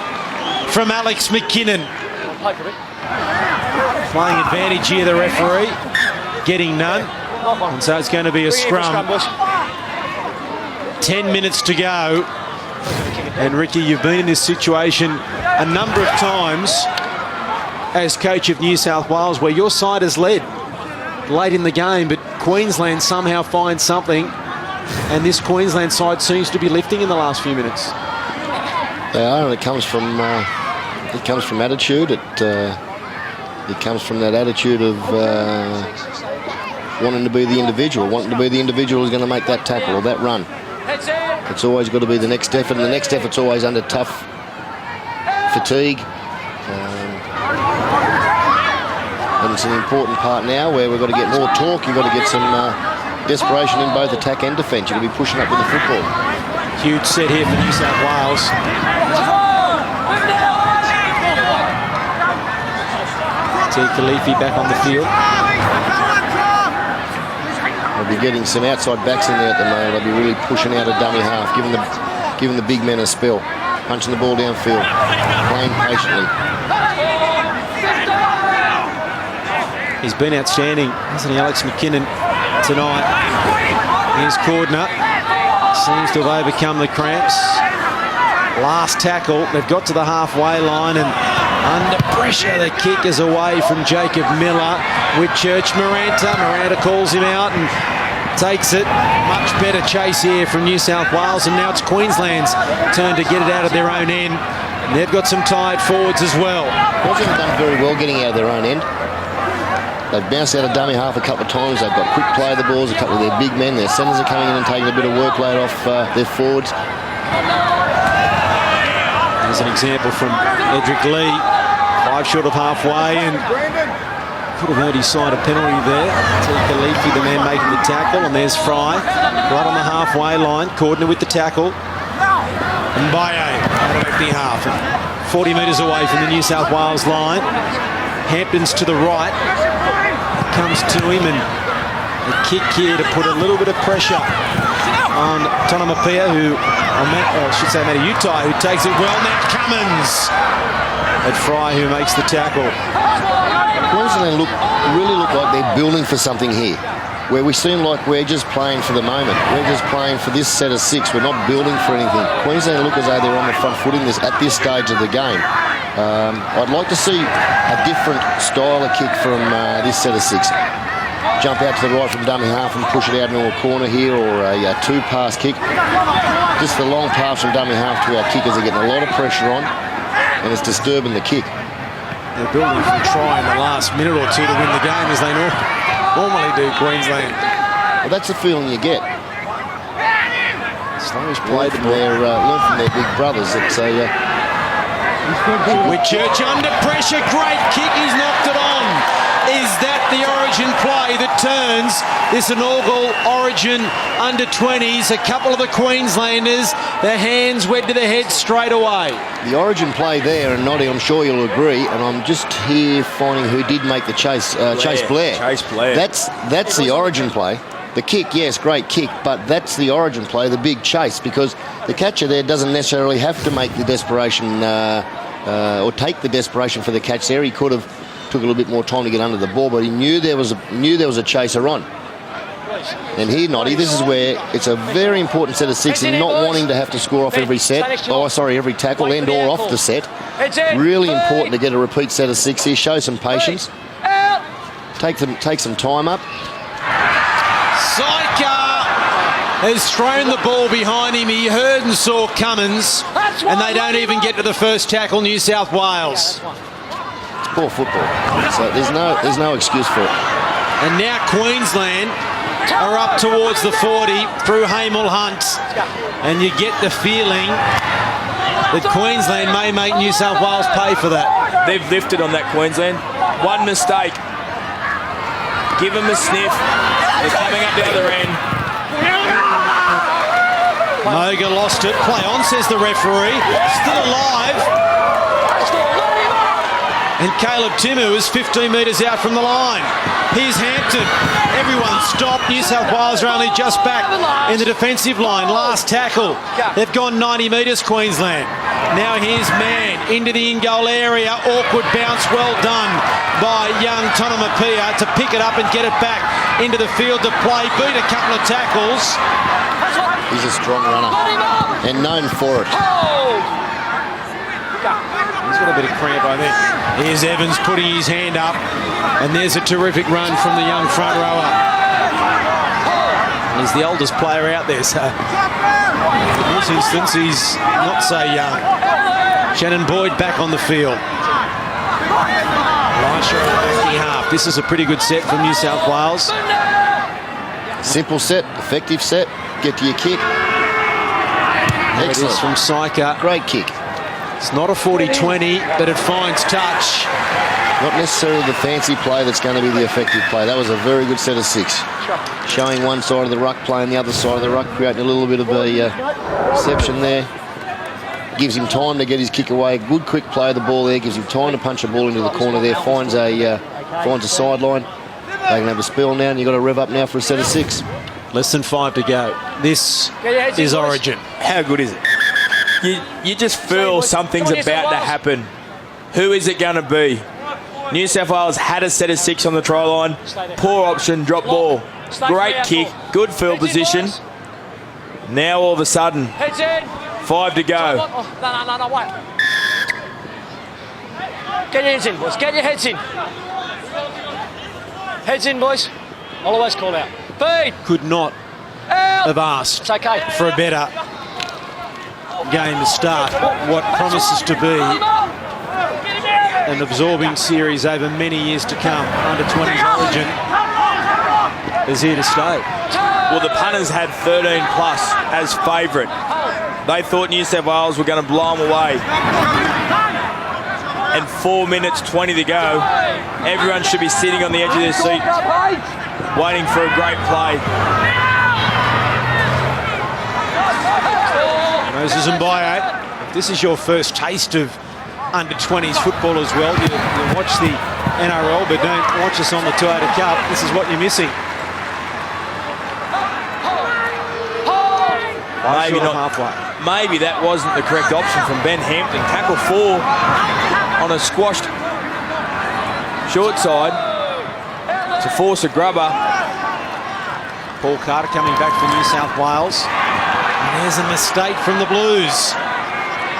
from Alex McKinnon. Playing advantage here, the referee. Getting none. And so it's going to be a scrum. 10 minutes to go. And Ricky, you've been in this situation a number of times as coach of New South Wales where your side has led late in the game, but Queensland somehow finds something, and this Queensland side seems to be lifting in the last few minutes. They are, and it comes from attitude. It comes from that attitude of wanting to be the individual who's going to make that tackle or that run. It's always got to be the next effort, and the next effort's always under tough fatigue. And it's an important part now where we've got to get more talk. You've got to get some desperation in both attack and defence. You've got to be pushing up with the football. Huge set here for New South Wales. Khalifi back on the field. They'll be getting some outside backs in there at the moment. They'll be really pushing out a dummy half, giving the big men a spell, punching the ball downfield, playing patiently. He's been outstanding, hasn't he, Alex McKinnon, tonight. Here's Cordner. Seems to have overcome the cramps. Last tackle. They've got to the halfway line, and under pressure, the kick is away from Jacob Miller. Whitchurch, Miranda calls him out and takes it. Much better chase here from New South Wales, and now it's Queensland's turn to get it out of their own end. And they've got some tired forwards as well. Queensland have done very well getting out of their own end. They've bounced out a dummy half a couple of times. They've got quick play of the balls. A couple of their big men, their centres are coming in and taking a bit of workload off their forwards. There's an example from Edric Lee. 5 short of halfway, and could have heard his side a penalty there. Khalifi, the man making the tackle, and there's Fry right on the halfway line. Cordner with the tackle. Mbaye out of empty half. 40 metres away from the New South Wales line. Hampton's to the right. Comes to him, and a kick here to put a little bit of pressure on Tonamapia, Matty Utai, who takes it well. Now Cummins at Fry, who makes the tackle. Queensland really look like they're building for something here, where we seem like we're just playing for the moment. We're just playing for this set of 6. We're not building for anything. Queensland look as though they're on the front foot at this stage of the game. I'd like to see a different style of kick from this set of 6. Jump out to the right from dummy half and push it out into a corner here, or a 2-pass kick. Just the long pass from dummy half to our kickers are getting a lot of pressure on, and it's disturbing the kick. They're building from try in the last minute or two to win the game, as they normally do, Queensland. Well, that's the feeling you get. Slowest play learn from their big brothers. It's Whitchurch under pressure, great kick, he's knocked it on. Is that the Origin play that turns turns this inaugural Origin under-20s. A couple of the Queenslanders, their hands went to the head straight away. The Origin play there, and Noddy, I'm sure you'll agree, and I'm just here finding who did make the chase. Chase Blair. Chase Blair. That's the Origin play. The kick, yes, great kick, but that's the Origin play, the big chase, because the catcher there doesn't necessarily have to make the desperation or take the desperation for the catch there. He could have took a little bit more time to get under the ball, but he knew there was a chaser on. And here, Noddy, this is where it's a very important set of six and not wanting to have to score off every set. Oh, sorry, every tackle and or off the set. Really important to get a repeat set of six here. Show some patience. Take some time up. Syker has thrown the ball behind him. He heard and saw Cummins, and they don't even get to the first tackle, New South Wales. It's poor football. So there's no excuse for it. And now Queensland are up towards the 40 through Hamel Hunt, and you get the feeling that Queensland may make New South Wales pay for that. They've lifted on that, Queensland. One mistake. Give them a sniff. They're coming up the other end. Moga lost it. Play on, says the referee. Still alive. And Caleb Timu is 15 metres out from the line. Here's Hampton. Everyone stopped. New South Wales are only just back in the defensive line. Last tackle. They've gone 90 metres, Queensland. Now here's Mann into the in-goal area. Awkward bounce, well done by young Tonomapia to pick it up and get it back into the field to play. Beat a couple of tackles. He's a strong runner and known for it. He's got a bit of cramp, I think. Here's Evans putting his hand up, and there's a terrific run from the young front rower. He's the oldest player out there, so in this instance, he's not so young. Shannon Boyd back on the field. Elisha backing half. This is a pretty good set from New South Wales. Simple set, effective set. Get to your kick. There it is from Syker. Great kick. It's not a 40-20, but it finds touch. Not necessarily the fancy play that's going to be the effective play. That was a very good set of six. Showing one side of the ruck, playing the other side of the ruck, creating a little bit of a reception there. Gives him time to get his kick away. Good quick play of the ball there. Gives him time to punch a ball into the corner there. Finds a sideline. They can have a spell now, and you've got to rev up now for a set of six. Less than 5 to go. This is Origin. How good is it? You just feel something's about to happen. Who is it going to be? New South Wales had a set of six on the try line. Poor option, drop ball. Great kick, good field position. Now all of a sudden, 5 to go. No, wait. Get your heads in, boys. Get your heads in. Heads in, boys. I'll always call out. Feed. Could not have asked for a better game to start what promises to be an absorbing series over many years to come. Under-20s Origin is here to stay. Well, the punters had 13 plus as favourite. They thought New South Wales were going to blow them away. And 4 minutes 20 to go. Everyone should be sitting on the edge of their seat, waiting for a great play. Moses Mbaye, if this is your first taste of under-20s football as well, you watch the NRL, but don't watch us on the Toyota Cup. This is what you're missing. Maybe not halfway. Maybe that wasn't the correct option from Ben Hampton. Tackle 4 on a squashed short side to force a grubber. Paul Carter coming back for New South Wales. And there's a mistake from the Blues.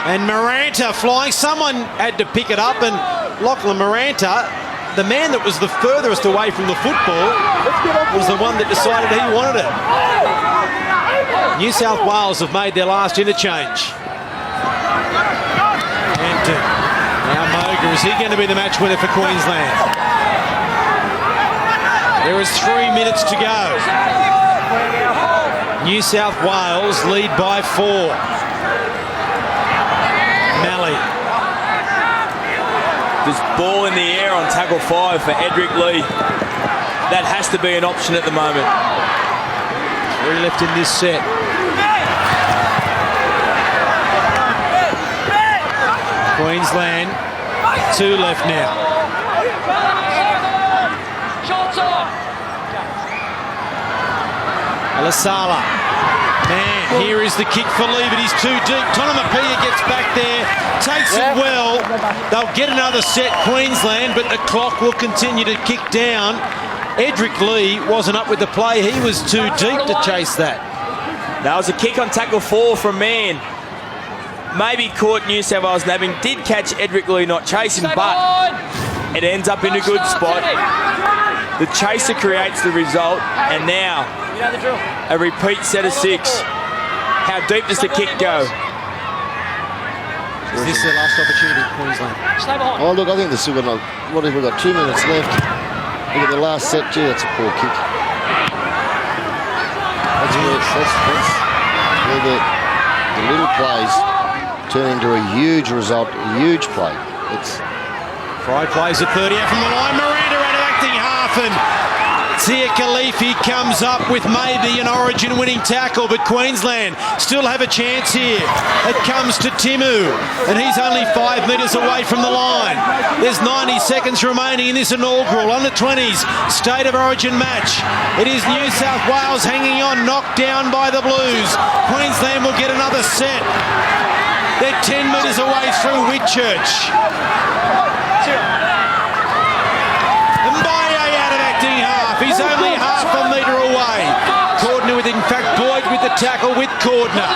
And Maranta flying. Someone had to pick it up, and Lachlan Maranta, the man that was the furthest away from the football, was the one that decided he wanted it. New South Wales have made their last interchange. Hampton. Now Moga. Is he going to be the match winner for Queensland? There is 3 minutes to go. New South Wales lead by 4. Malley. There's ball in the air on tackle 5 for Edric Lee. that has to be an option at the moment. 3 left in this set. Queensland, 2 left now. Alasala. Man, here is the kick for Lee, but he's too deep. Tonomapia gets back there, takes it well. They'll get another set, Queensland, but the clock will continue to kick down. Edric Lee wasn't up with the play. He was too deep to chase that. That was a kick on tackle 4 from Mann. Maybe caught New South Wales nabbing. Did catch Edric Lee not chasing, but it ends up in a good spot. The chaser creates the result, and now a repeat set of 6. How deep does the kick go? Is this the last opportunity, Queensland? Oh, look, I think they've still got, what have we got, 2 minutes left. Look at the last set, gee, that's a poor kick. That's where the little plays turn into a huge result, a huge play. It's Fry plays at 30 out from the line. Miranda out of acting half, and Tia Khalifi comes up with maybe an Origin winning tackle, but Queensland still have a chance here. It comes to Timu, and he's only 5 metres away from the line. There's 90 seconds remaining in this inaugural under-20s State of Origin match. It is New South Wales hanging on, knocked down by the Blues. Queensland will get another set. They're 10 metres away through Whitchurch. Mbaye out of acting half. He's only half a metre away. Cordner with, in fact, Boyd with the tackle with Cordner.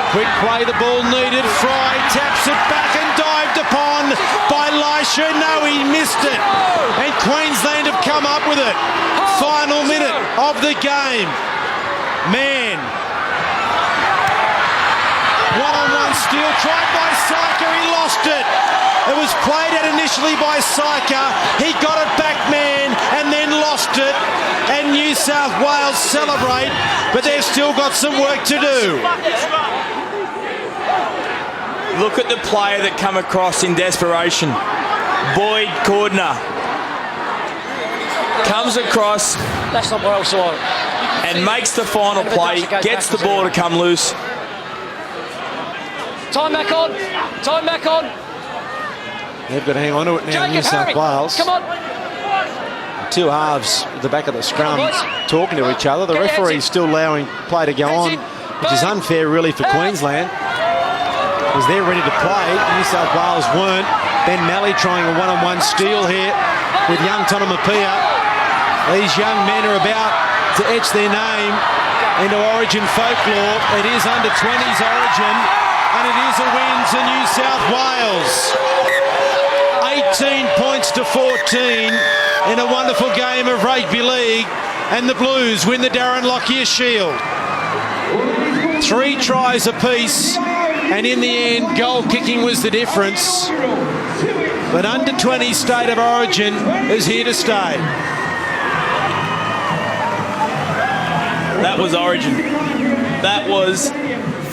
Quick play, the ball needed. Fry taps it back and dived upon by Elisha. No, he missed it. And Queensland have come up with it. Final minute of the game. Man. One-on-one steal tried by Syker. He lost it. It was played out initially by Syker. He got it back, man, and then lost it. And New South Wales celebrate, but they've still got some work to do. Look at the player that come across in desperation. Boyd Cordner comes across. That's not what I saw. And makes the final play, gets the ball to come loose. Time back on. Time back on. They've got to hang on to it now, New South Wales. Come on. 2 halves at the back of the scrum talking to each other. The referee's still allowing play to go on, which is unfair really for Queensland, because they're ready to play. New South Wales weren't. Ben Malley trying a one-on-one steal here with young Tonomapia. These young men are about to etch their name into Origin folklore. It is under-20s Origin, and it is a win to New South Wales. 18 points to 14 in a wonderful game of rugby league, and the Blues win the Darren Lockyer Shield. 3 tries apiece, and in the end, goal kicking was the difference. But under-20 State of Origin is here to stay. That was Origin. That was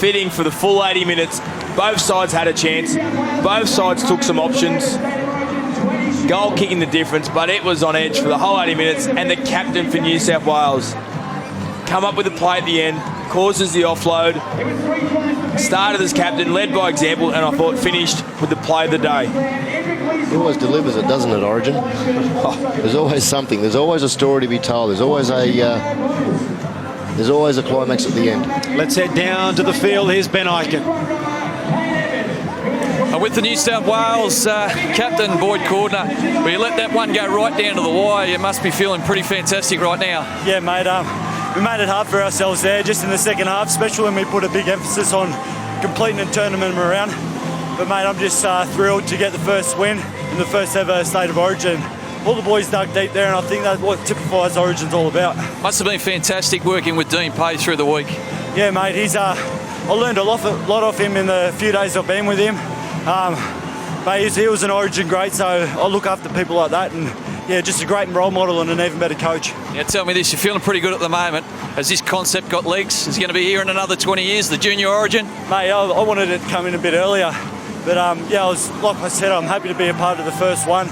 fitting for the full 80 minutes. Both sides had a chance. Both sides took some options. Goal kicking the difference, but it was on edge for the whole 80 minutes, and the captain for New South Wales come up with a play at the end, causes the offload, started as captain, led by example, and I thought finished with the play of the day. He always delivers it, doesn't it, Origin? There's always something. There's always a story to be told. There's always a climax at the end. Let's head down to the field. Here's Ben Eichen. With the New South Wales captain, Boyd Cordner, you let that one go right down to the wire. You must be feeling pretty fantastic right now. Yeah, mate. We made it hard for ourselves there just in the second half, especially when we put a big emphasis on completing and turning them around. But, mate, I'm just thrilled to get the first win in the first ever State of Origin. All the boys dug deep there, and I think that's what typifies Origin's all about. Must have been fantastic working with Dean Pay through the week. Yeah, mate. I learned a lot off him in the few days I've been with him. But he was an Origin great, so I look after people like that, and yeah, just a great role model and an even better coach. Now tell me this, you're feeling pretty good at the moment. Has this concept got legs? Is he going to be here in another 20 years, the junior Origin? Mate, I wanted it to come in a bit earlier, but yeah, like I said, I'm happy to be a part of the first one.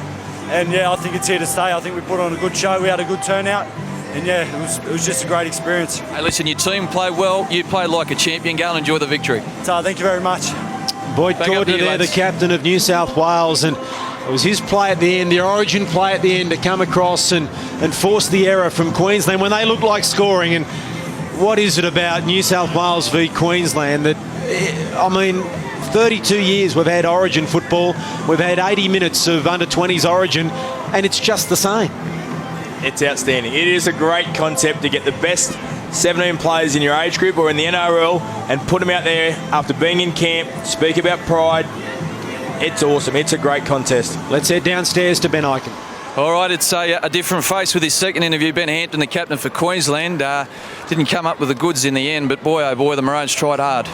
And yeah, I think it's here to stay. I think we put on a good show. We had a good turnout. And yeah, it was just a great experience. Hey, listen, your team played well. You played like a champion. Go and enjoy the victory. So thank you very much. Boyd Cordner there, the captain of New South Wales, and it was his play at the end, the Origin play at the end, to come across and force the error from Queensland when they looked like scoring. And what is it about New South Wales v Queensland that, I mean, 32 years we've had Origin football, we've had 80 minutes of under-20s Origin, and it's just the same. It's outstanding. It is a great concept to get the best 17 players in your age group or in the NRL and put them out there after being in camp, speak about pride. It's awesome. It's a great contest. Let's head downstairs to Ben Eichen. All right, it's a different face with his second interview. Ben Hampton, the captain for Queensland, didn't come up with the goods in the end, but boy, oh boy, the Maroons tried hard.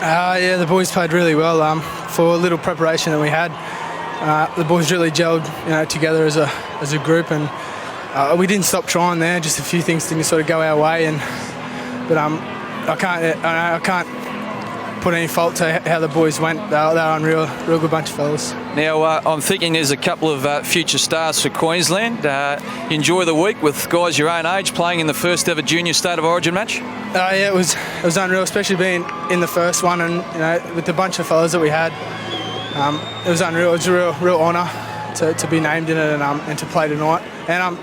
Yeah, the boys played really well for a little preparation that we had. The boys really gelled, together as a group, and we didn't stop trying there. Just a few things didn't sort of go our way, but I can't put any fault to how the boys went. They were unreal, real good bunch of fellas. Now, I'm thinking there's a couple of future stars for Queensland. You enjoy the week with guys your own age playing in the first ever junior State of Origin match? Yeah, it was unreal, especially being in the first one, and with the bunch of fellas that we had. It was unreal. It was a real honour to be named in it and to play tonight. And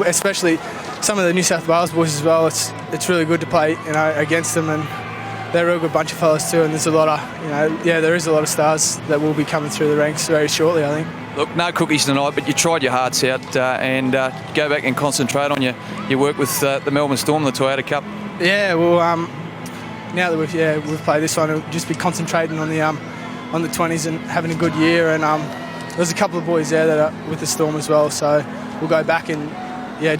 especially some of the New South Wales boys as well. It's really good to play against them, and they're a real good bunch of fellas too. And there's a lot of there is a lot of stars that will be coming through the ranks very shortly, I think. Look, no cookies tonight, but you tried your hearts out and go back and concentrate on your work with the Melbourne Storm, the Toyota Cup. Yeah, well, now that we've played this one, we'll just be concentrating on the 20s and having a good year. And there's a couple of boys there that are with the Storm as well, so we'll go back and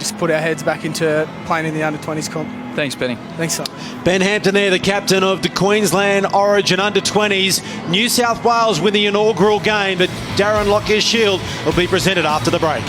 just put our heads back into playing in the under-20s comp. Thanks, Benny. Thanks, son. Ben Hampton there, the captain of the Queensland Origin under-20s. New South Wales win the inaugural game, but Darren Lockyer's Shield will be presented after the break.